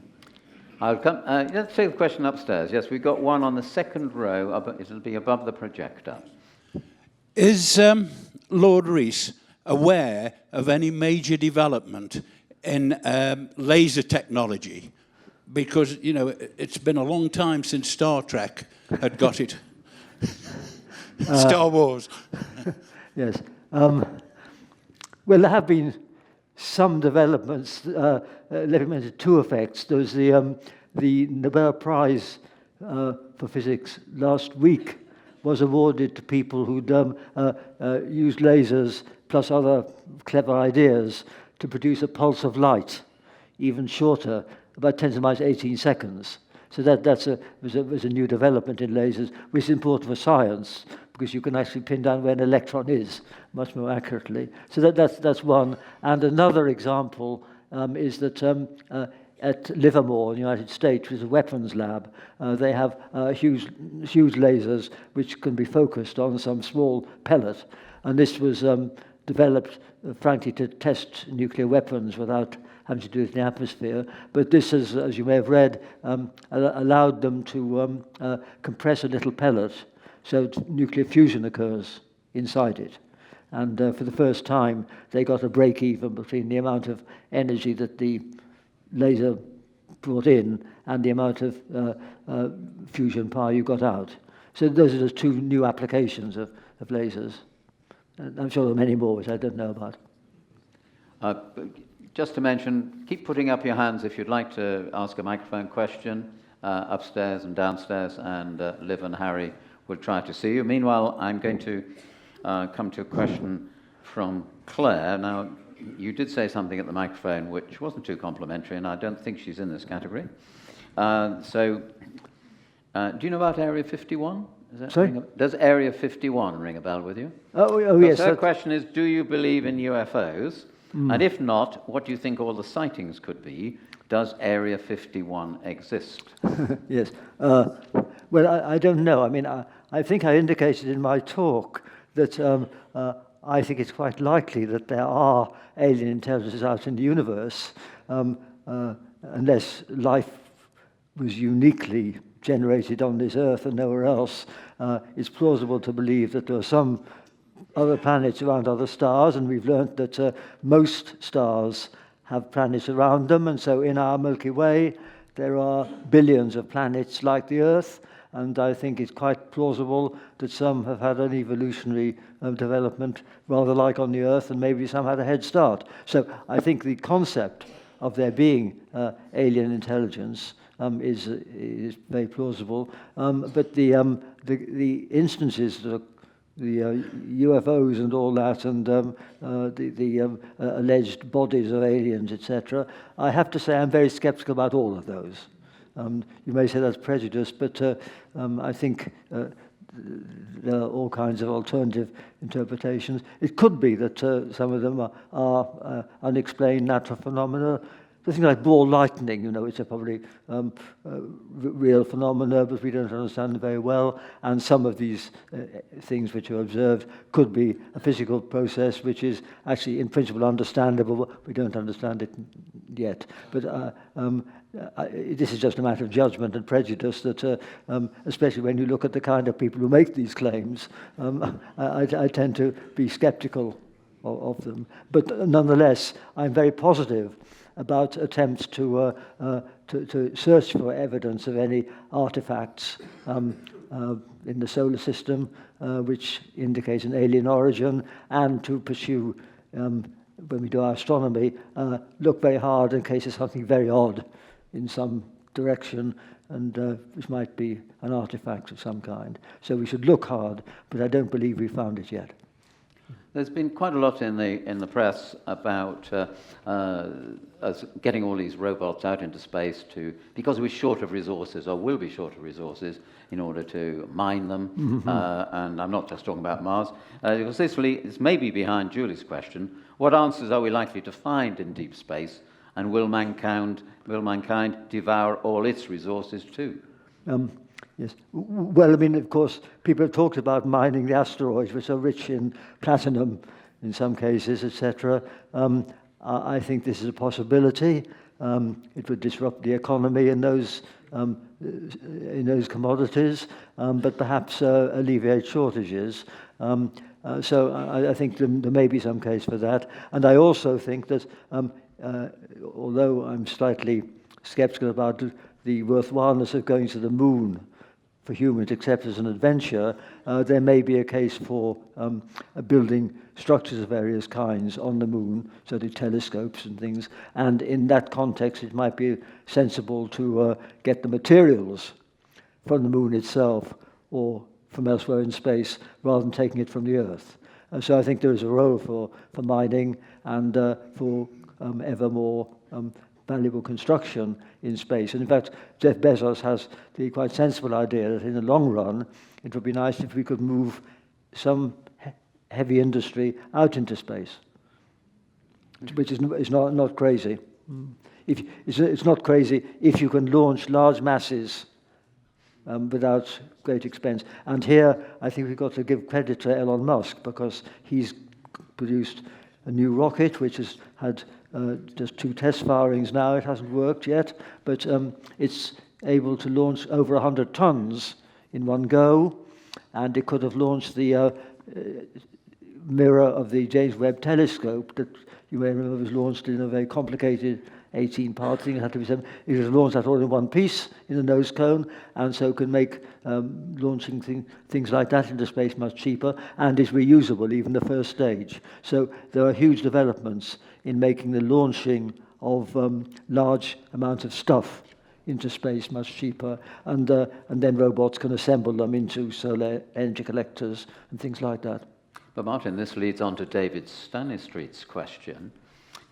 I'll come. Let's take the question upstairs. Yes, we've got one on the second row. It'll be above the projector. Is Lord Rees aware of any major development in laser technology? Because, you know, it's been a long time since Star Trek had got it. Star Wars. Yes. Well, there have been some developments. Let me mention two effects. There was the Nobel Prize for Physics last week was awarded to people who'd used lasers plus other clever ideas to produce a pulse of light, even shorter, about 10 to the minus 18 seconds. So was a new development in lasers, which is important for science, because you can actually pin down where an electron is much more accurately. So that's one. And another example is that at Livermore in the United States, which is a weapons lab, they have huge lasers which can be focused on some small pellet. And this was developed, frankly, to test nuclear weapons without having to do it in the atmosphere. But this has, as you may have read, allowed them to compress a little pellet so nuclear fusion occurs inside it. And for the first time, they got a break-even between the amount of energy that the laser brought in and the amount of fusion power you got out. So those are the two new applications of lasers. I'm sure there are many more which I don't know about. Just to mention, keep putting up your hands if you'd like to ask a microphone question upstairs and downstairs, and Liv and Harry will try to see you. Meanwhile, I'm going to come to a question from Claire. Now, you did say something at the microphone which wasn't too complimentary, and I don't think she's in this category. Do you know about Area 51? Sorry? Does Area 51 ring a bell with you? Oh yes. So her question is, do you believe in UFOs? And if not, what do you think all the sightings could be? Does Area 51 exist? Yes. Well, I don't know. I mean, I think I indicated in my talk that I think it's quite likely that there are alien intelligences out in the universe, unless life was uniquely generated on this Earth and nowhere else. It's plausible to believe that there are some other planets around other stars, and we've learned that most stars have planets around them, and so in our Milky Way there are billions of planets like the Earth, and I think it's quite plausible that some have had an evolutionary development rather like on the Earth, and maybe some had a head start. So I think the concept of there being alien intelligence is very plausible, but the instances that are the UFOs and all that, and the alleged bodies of aliens, etc. I have to say I'm very skeptical about all of those. You may say that's prejudice, but I think there are all kinds of alternative interpretations. It could be that some of them are unexplained natural phenomena. things like ball lightning, which are probably real phenomena, but we don't understand them very well. And some of these things which are observed could be a physical process, which is actually in principle understandable, but we don't understand it yet. But this is just a matter of judgment and prejudice that, especially when you look at the kind of people who make these claims, I tend to be skeptical of them. But nonetheless, I'm very positive about attempts to search for evidence of any artifacts in the solar system which indicates an alien origin, and to pursue, when we do our astronomy, look very hard in case there's something very odd in some direction, and which might be an artifact of some kind. So we should look hard, but I don't believe we found it yet. There's been quite a lot in the press about us getting all these robots out into space because we're short of resources, or will be short of resources, in order to mine them. And I'm not just talking about Mars. Because this may be behind Julie's question: what answers are we likely to find in deep space, and will mankind devour all its resources too? Yes. Well, I mean, of course, people have talked about mining the asteroids, which are rich in platinum in some cases, etc. I think this is a possibility. It would disrupt the economy in those commodities, but perhaps alleviate shortages. So I think there may be some case for that. And I also think that, although I'm slightly skeptical about the worthwhileness of going to the moon for humans, except as an adventure, there may be a case for building structures of various kinds on the moon, so the telescopes and things. And in that context, it might be sensible to get the materials from the moon itself or from elsewhere in space, rather than taking it from the Earth. So I think there is a role for mining and for ever more valuable construction in space. And in fact, Jeff Bezos has the quite sensible idea that in the long run, it would be nice if we could move some heavy industry out into space, which is not crazy. It's not crazy if you can launch large masses without great expense. And here, I think we've got to give credit to Elon Musk, because he's produced a new rocket which has had just 2 test firings now. It hasn't worked yet, but it's able to launch over 100 tons in one go, and it could have launched the mirror of the James Webb Telescope that you may remember was launched in a very complicated 18-part thing. It had to be it was launched that all in one piece in the nose cone, and so can make launching things like that into space much cheaper, and is reusable, even the first stage. So there are huge developments in making the launching of large amounts of stuff into space much cheaper, and then robots can assemble them into solar energy collectors and things like that. But Martin, this leads on to David Stanistreet's question.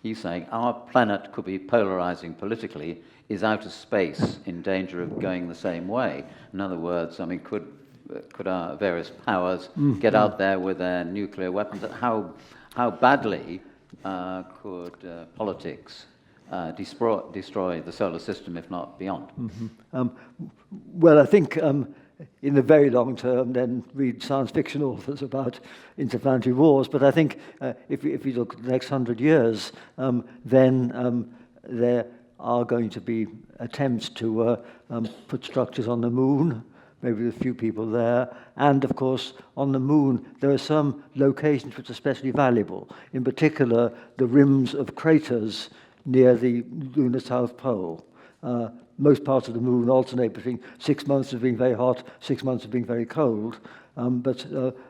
He's saying our planet could be polarizing politically. Is outer space in danger of going the same way? In other words, I mean, could our various powers get out there with their nuclear weapons? How badly could politics destroy the solar system, if not beyond? Well, I think in the very long term, then read science fiction authors about interplanetary wars. But I think if we look at the next 100 years, then there are going to be attempts to put structures on the moon, maybe with a few people there. And of course, on the moon, there are some locations which are especially valuable. In particular, the rims of craters near the lunar South Pole. Most parts of the moon alternate between 6 months of being very hot, 6 months of being very cold. But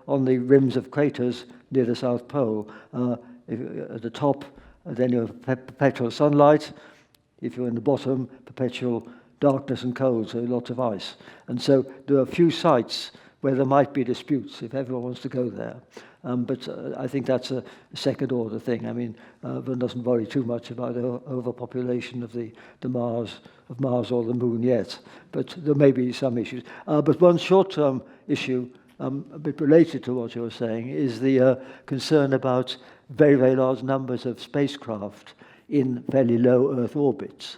on the rims of craters near the South Pole, at the top, then you have perpetual sunlight. If you're in the bottom, perpetual darkness and cold, so lots of ice. And so there are a few sites where there might be disputes if everyone wants to go there. But I think that's a second-order thing. I mean, one doesn't worry too much about the overpopulation of Mars or the Moon yet. But there may be some issues. But one short-term issue, a bit related to what you were saying, is the concern about very, very large numbers of spacecraft in fairly low Earth orbits.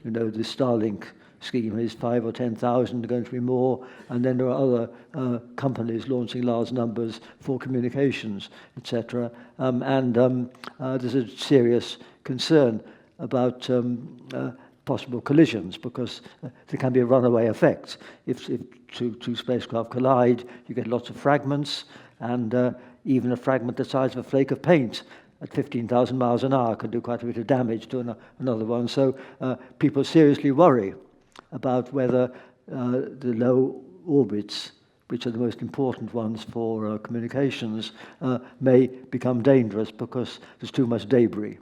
You know, the Starlink scheme is 5 or 10,000, going to be more, and then there are other companies launching large numbers for communications, etc. There's a serious concern about possible collisions, because there can be a runaway effect. If two spacecraft collide, you get lots of fragments, and even a fragment the size of a flake of paint at 15,000 miles an hour could do quite a bit of damage to another one. So people seriously worry about whether the low orbits, which are the most important ones for communications, may become dangerous because there's too much debris.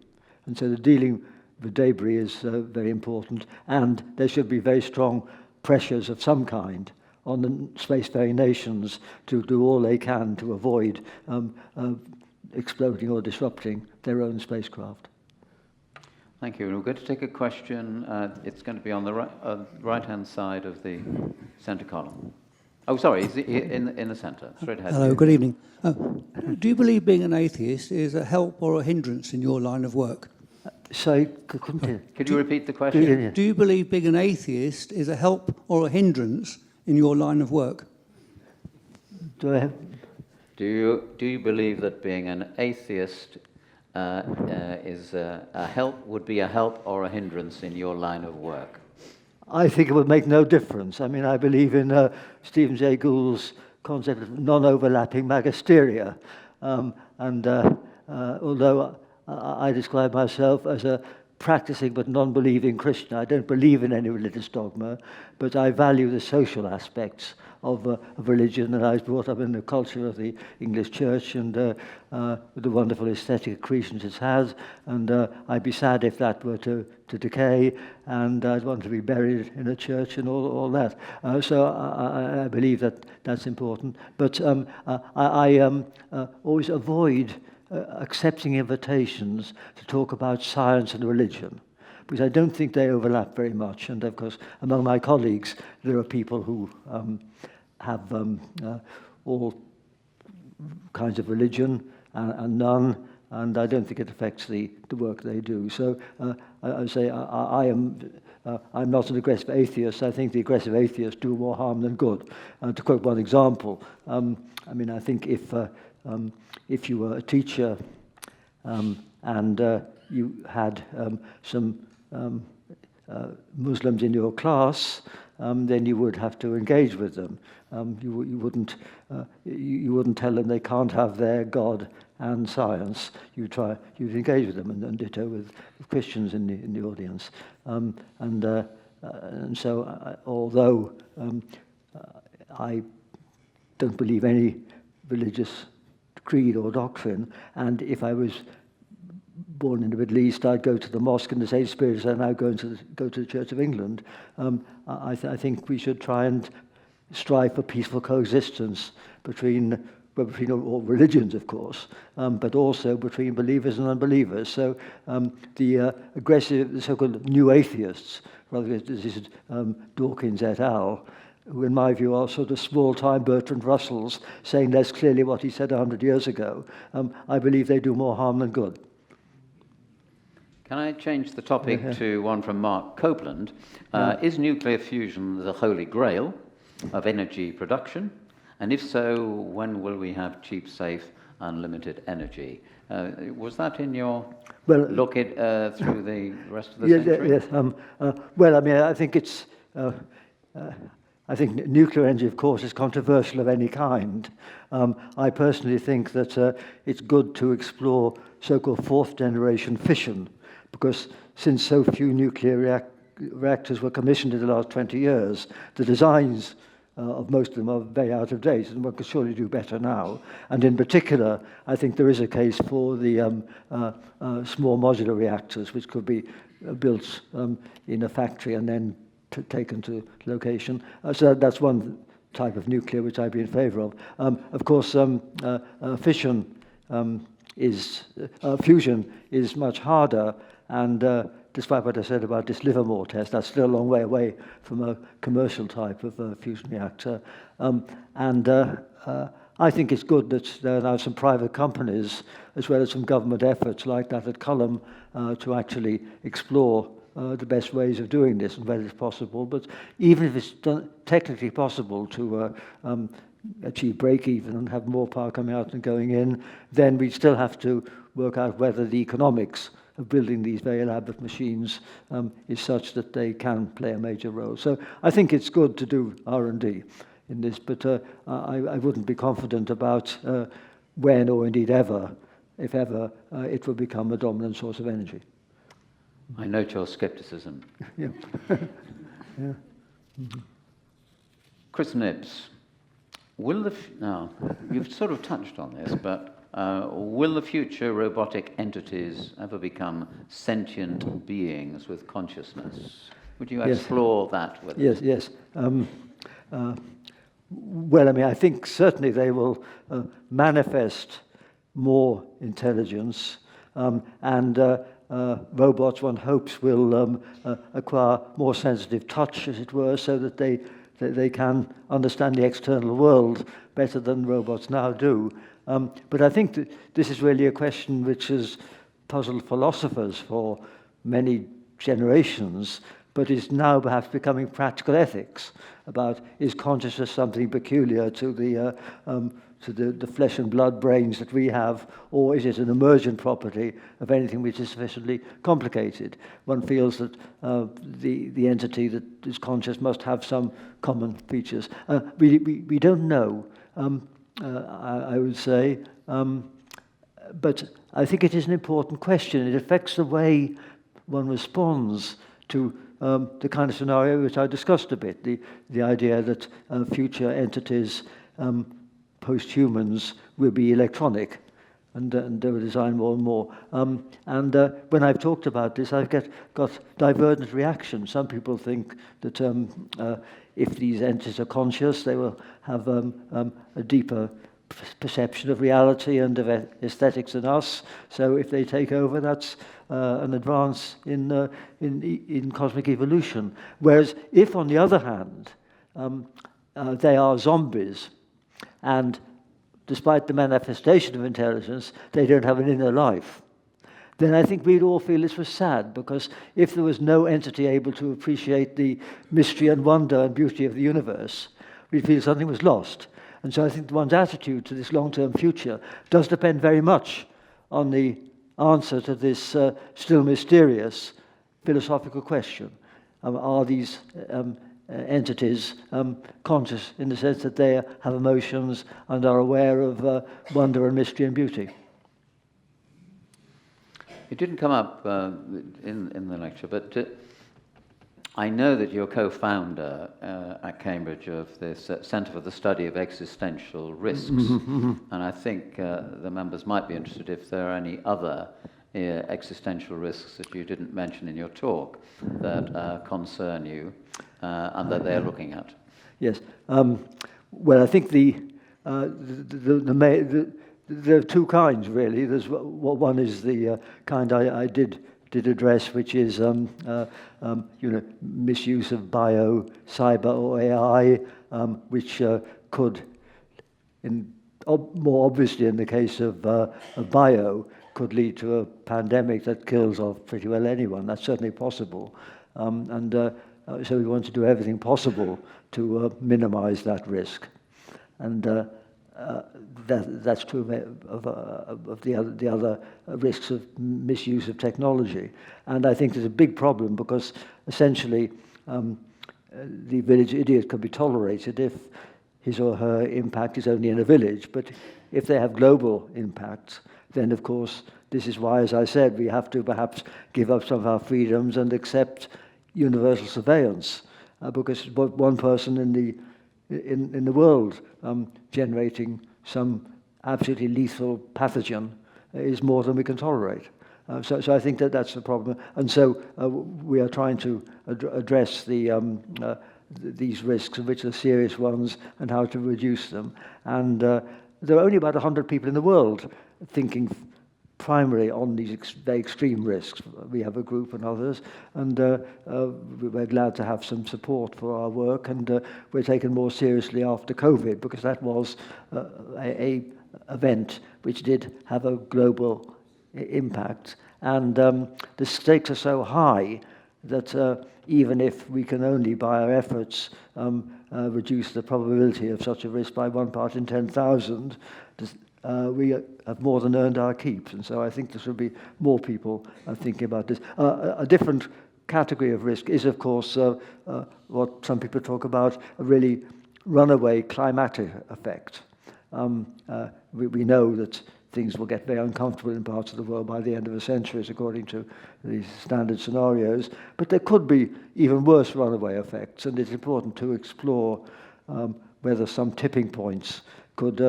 And so the dealing with debris is very important, and there should be very strong pressures of some kind on the spacefaring nations to do all they can to avoid exploding or disrupting their own spacecraft. Thank you. We're going to take a question. It's going to be on the right-hand side of the centre column. Oh, sorry, in the centre, straight ahead. Hello, good evening. Do you believe being an atheist is a help or a hindrance in your line of work? So, couldn't hear. Could you repeat the question? Do you believe being an atheist is a help or a hindrance in your line of work? Do I have? Do you believe that being an atheist is a help, would be a help or a hindrance in your line of work? I think it would make no difference. I mean, I believe in Stephen Jay Gould's concept of non-overlapping magisteria. Although I describe myself as a practicing but non-believing Christian, I don't believe in any religious dogma, but I value the social aspects of religion, and I was brought up in the culture of the English church, and with the wonderful aesthetic accretions it has, and I'd be sad if that were to decay, and I'd want to be buried in a church and all that. So I believe that that's important, but I always avoid accepting invitations to talk about science and religion, because I don't think they overlap very much. And of course, among my colleagues, there are people who have all kinds of religion and none, and I don't think it affects the work they do. So I say I'm not an aggressive atheist. I think the aggressive atheists do more harm than good. To quote one example, I mean, I think if you were a teacher and you had some Muslims in your class, then you would have to engage with them. You wouldn't tell them they can't have their God and science. You'd engage with them, and ditto with Christians in the audience. And so, although I don't believe any religious creed or doctrine, and if I was born in the Middle East, I'd go to the mosque in the same spirit as I now go to the Church of England. I think we should try and strive for peaceful coexistence between all religions, of course, but also between believers and unbelievers. So the so-called new atheists, rather this is Dawkins et al., who in my view are sort of small-time Bertrand Russells, saying less clearly what he said 100 years ago, I believe they do more harm than good. Can I change the topic to one from Mark Copeland? Is nuclear fusion the holy grail of energy production? And if so, when will we have cheap, safe, unlimited energy? Was that in your look at through the rest of the century? Yes. Well, I mean, I think it's... I think nuclear energy, of course, is controversial of any kind. I personally think that it's good to explore so-called fourth-generation fission, because since so few nuclear reactors were commissioned in the last 20 years, the designs of most of them are very out of date, and one could surely do better now. And in particular, I think there is a case for the small modular reactors, which could be built in a factory and then taken to location. So that's one type of nuclear which I'd be in favour of. Of course, fusion is much harder, and despite what I said about this Livermore test, that's still a long way away from a commercial type of fusion reactor. I think it's good that there are now some private companies, as well as some government efforts like that at Cullum, to actually explore the best ways of doing this and whether it's possible. But even if it's technically possible to achieve break-even and have more power coming out than going in, then we still have to work out whether the economics of building these very elaborate machines is such that they can play a major role. So I think it's good to do R&D in this, but I wouldn't be confident about when or indeed ever, if ever, it will become a dominant source of energy. I note your skepticism. Yeah. Yeah. Mm-hmm. Chris Nibbs, now, you've sort of touched on this, but will the future robotic entities ever become sentient beings with consciousness? Would you explore that with us? Yes. Well, I mean, I think certainly they will manifest more intelligence, and robots, one hopes, will acquire more sensitive touch, as it were, so that they can understand the external world better than robots now do. But I think that this is really a question which has puzzled philosophers for many generations, but is now perhaps becoming practical ethics about, is consciousness something peculiar to the flesh and blood brains that we have, or is it an emergent property of anything which is sufficiently complicated? One feels that the entity that is conscious must have some common features. We don't know, I would say, but I think it is an important question. It affects the way one responds to the kind of scenario which I discussed a bit, the idea that future entities, post-humans, will be electronic, and they will design more and more. When I've talked about this, I've got divergent reactions. Some people think that if these entities are conscious, they will have a deeper perception of reality and of aesthetics than us. So if they take over, that's an advance in cosmic evolution. Whereas if, on the other hand, they are zombies, and despite the manifestation of intelligence, they don't have an inner life, then I think we'd all feel this was sad, because if there was no entity able to appreciate the mystery and wonder and beauty of the universe, we'd feel something was lost. And so I think one's attitude to this long-term future does depend very much on the answer to this still mysterious philosophical question. Are these entities conscious in the sense that they have emotions and are aware of wonder and mystery and beauty? It didn't come up in the lecture, but I know that you're co-founder at Cambridge of this Centre for the Study of Existential Risks, and I think the members might be interested if there are any other existential risks that you didn't mention in your talk that concern you and that they're looking at. Yes. Well, I think there are two kinds, really. There's one is the kind I did address, which is misuse of bio, cyber, or AI, which could, more obviously in the case of bio, could lead to a pandemic that kills off pretty well anyone. That's certainly possible, so we want to do everything possible to minimize that risk, and that's true of the other risks of misuse of technology. And I think there's a big problem, because essentially the village idiot can be tolerated if his or her impact is only in a village. But if they have global impacts, then of course this is why, as I said, we have to perhaps give up some of our freedoms and accept universal surveillance, because one person in the world generating some absolutely lethal pathogen is more than we can tolerate. So I think that's the problem. And so we are trying to address these risks, which are serious ones, and how to reduce them. And there are only about 100 people in the world thinking primarily on these very extreme risks. We have a group and others, and we're glad to have some support for our work, and we're taken more seriously after COVID, because that was a event which did have a global impact, and the stakes are so high that even if we can only by our efforts reduce the probability of such a risk by 1 part in 10,000, we have more than earned our keep. And so I think there should be more people thinking about this. A different category of risk is, of course, what some people talk about, a really runaway climatic effect. We know that things will get very uncomfortable in parts of the world by the end of the century, according to these standard scenarios. But there could be even worse runaway effects, and it's important to explore whether some tipping points could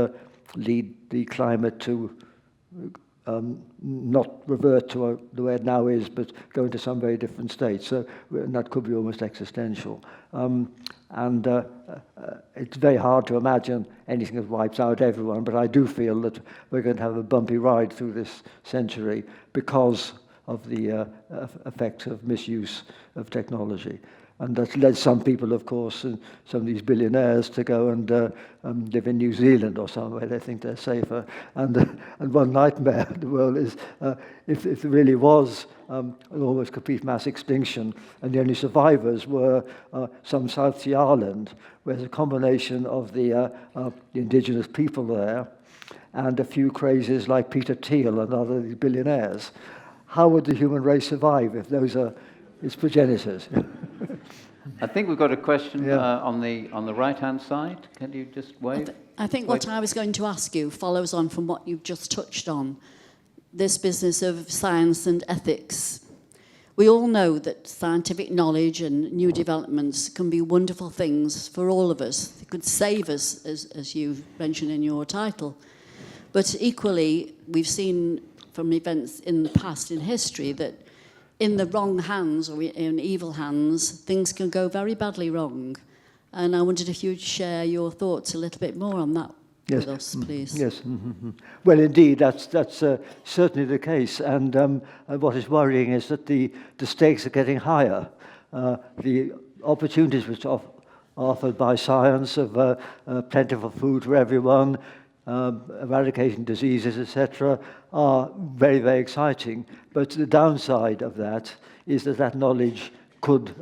lead the climate to not revert to the way it now is, but go into some very different state. So that could be almost existential. It's very hard to imagine anything that wipes out everyone, but I do feel that we're going to have a bumpy ride through this century because of the effects of misuse of technology. And that's led some people, of course, and some of these billionaires to go and live in New Zealand or somewhere they think they're safer. And one nightmare in the world is if there really was an almost complete mass extinction and the only survivors were some South Sea island, where there's a combination of the indigenous people there and a few crazies like Peter Thiel and other billionaires. How would the human race survive if those are its progenitors? I think we've got a question on the right-hand side. Can you just wave? I think what I was going to ask you follows on from what you've just touched on, this business of science and ethics. We all know that scientific knowledge and new developments can be wonderful things for all of us. They could save us, as you mentioned in your title. But equally, we've seen from events in the past in history that in the wrong hands or in evil hands, things can go very badly wrong. And I wondered if you'd share your thoughts a little bit more on that with us, please. Yes. Well, indeed, that's certainly the case. And what is worrying is that the stakes are getting higher. The opportunities which are offered by science of plentiful food for everyone, eradicating diseases, etc., are very, very exciting. But the downside of that is that knowledge could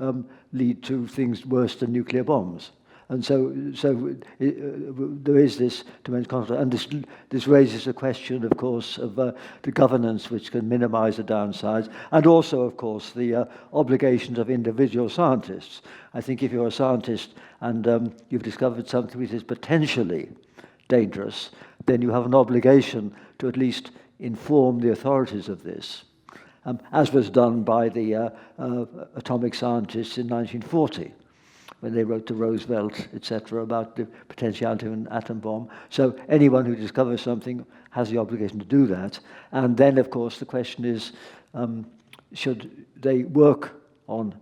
lead to things worse than nuclear bombs. And so there is this tremendous conflict. And this raises a question, of course, of the governance which can minimize the downsides, and also, of course, the obligations of individual scientists. I think if you're a scientist and you've discovered something which is potentially dangerous, then you have an obligation to at least inform the authorities of this, as was done by the atomic scientists in 1940, when they wrote to Roosevelt, etc., about the potentiality of an atom bomb. So anyone who discovers something has the obligation to do that. And then, of course, the question is, should they work on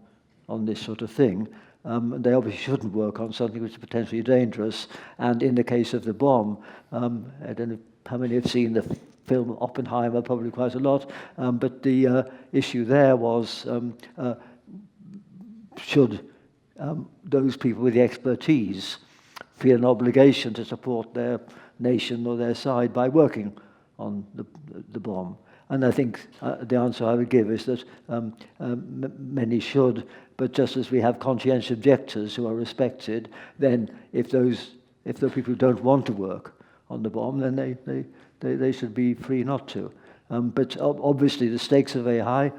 this sort of thing? They obviously shouldn't work on something which is potentially dangerous. And in the case of the bomb, I don't know how many have seen the film Oppenheimer, probably quite a lot, but the issue there was, should those people with the expertise feel an obligation to support their nation or their side by working on the bomb? And I think the answer I would give is that many should, but just as we have conscientious objectors who are respected, then if the people who don't want to work on the bomb, then they should be free not to. But obviously the stakes are very high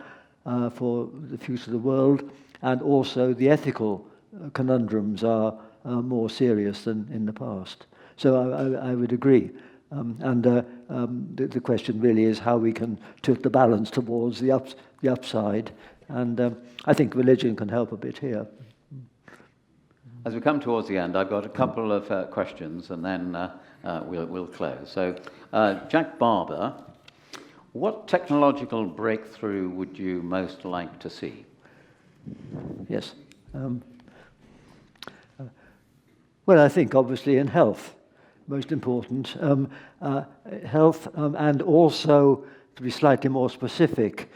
for the future of the world, and also the ethical conundrums are more serious than in the past. So I would agree. The question really is how we can tilt the balance towards the upside. And I think religion can help a bit here. As we come towards the end, I've got a couple of questions, and then we'll close. So, Jack Barber, what technological breakthrough would you most like to see? Yes. Well, I think obviously in health, most important. Health and also to be slightly more specific,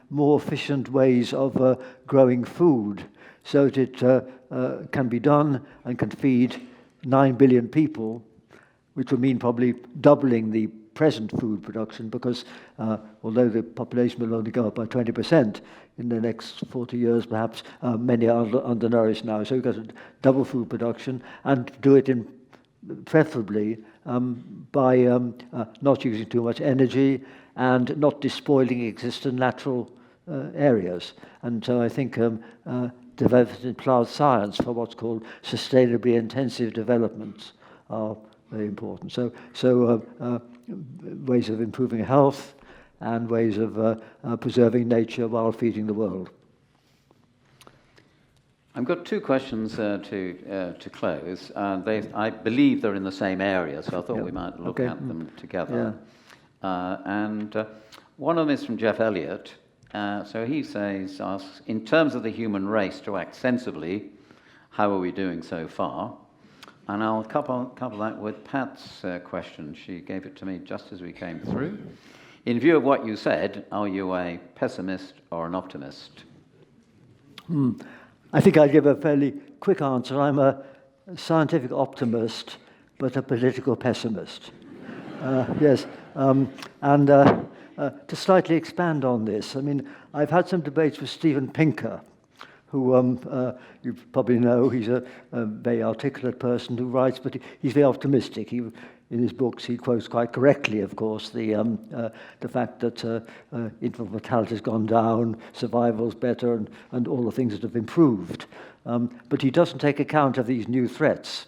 more efficient ways of growing food so that it can be done and can feed 9 billion people, which would mean probably doubling the present food production, because although the population will only go up by 20% in the next 40 years, perhaps many are undernourished now. So we've got to double food production and do it in preferably by not using too much energy and not despoiling existing natural areas. And so I think development in plant science for what's called sustainably intensive developments are very important. So ways of improving health and ways of preserving nature while feeding the world. I've got two questions to close. I believe they're in the same area, so I thought we might look at them together. And one of them is from Jeff Elliott. So he asks, in terms of the human race to act sensibly, how are we doing so far? And I'll couple that with Pat's question. She gave it to me just as we came through. In view of what you said, are you a pessimist or an optimist? I think I'll give a fairly quick answer. I'm a scientific optimist, but a political pessimist. Yes. To slightly expand on this, I mean, I've had some debates with Steven Pinker, who you probably know. He's a very articulate person who writes, but he's very optimistic. In his books, he quotes quite correctly, of course, the fact that infant mortality has gone down, survival's better, and all the things that have improved. But he doesn't take account of these new threats.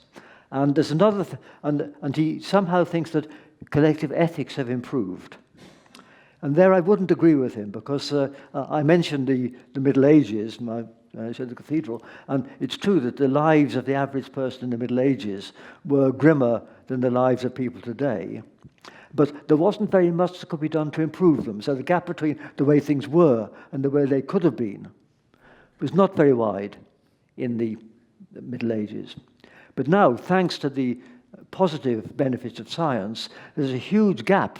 And there's another, and he somehow thinks that collective ethics have improved. And there I wouldn't agree with him, because I mentioned the Middle Ages, I said the cathedral, and it's true that the lives of the average person in the Middle Ages were grimmer than the lives of people today. But there wasn't very much that could be done to improve them. So the gap between the way things were and the way they could have been was not very wide in the Middle Ages. But now, thanks to the positive benefits of science, there's a huge gap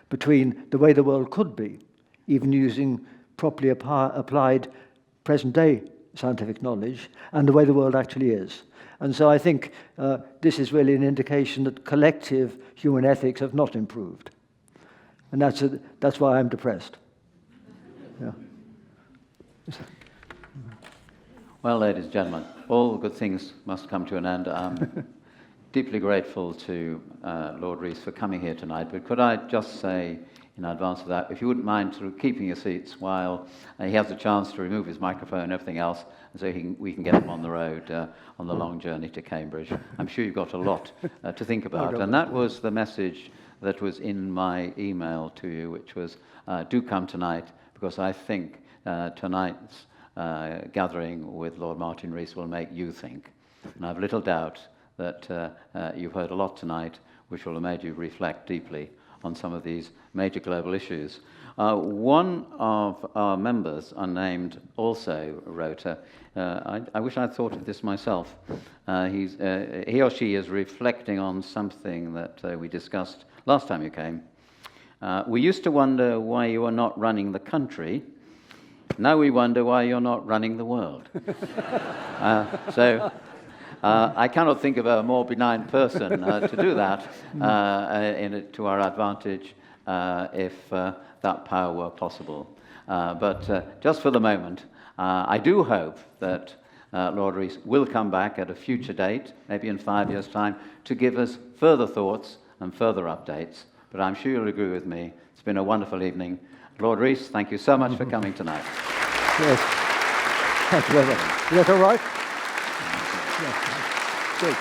between the way the world could be, even using properly applied present-day scientific knowledge, and the way the world actually is. And so I think this is really an indication that collective human ethics have not improved. And that's why I'm depressed. Yeah. Well, ladies and gentlemen, all good things must come to an end. I'm deeply grateful to Lord Rees for coming here tonight, but could I just say in advance of that, if you wouldn't mind sort of keeping your seats while he has a chance to remove his microphone and everything else, and so we can get him on the road on the long journey to Cambridge. I'm sure you've got a lot to think about, and that was the message that was in my email to you, which was, do come tonight, because I think tonight's gathering with Lord Martin Rees will make you think. And I have little doubt that you've heard a lot tonight, which will have made you reflect deeply on some of these major global issues. One of our members, unnamed, also wrote, I wish I'd thought of this myself. He or she is reflecting on something that we discussed last time you came. We used to wonder why you were not running the country. Now we wonder why you're not running the world. I cannot think of a more benign person to do that to our advantage if that power were possible. But just for the moment, I do hope that Lord Rees will come back at a future date, maybe in 5 years' time, to give us further thoughts and further updates. But I'm sure you'll agree with me. It's been a wonderful evening. Lord Rees, thank you so much for coming tonight. Yes. Thank you very much. Is that all right? Yes. Good.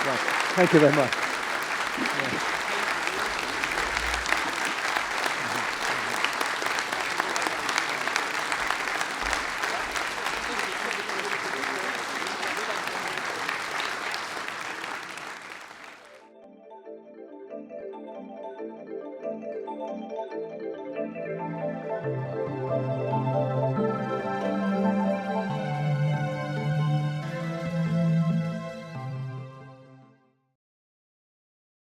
Right. Thank you very much.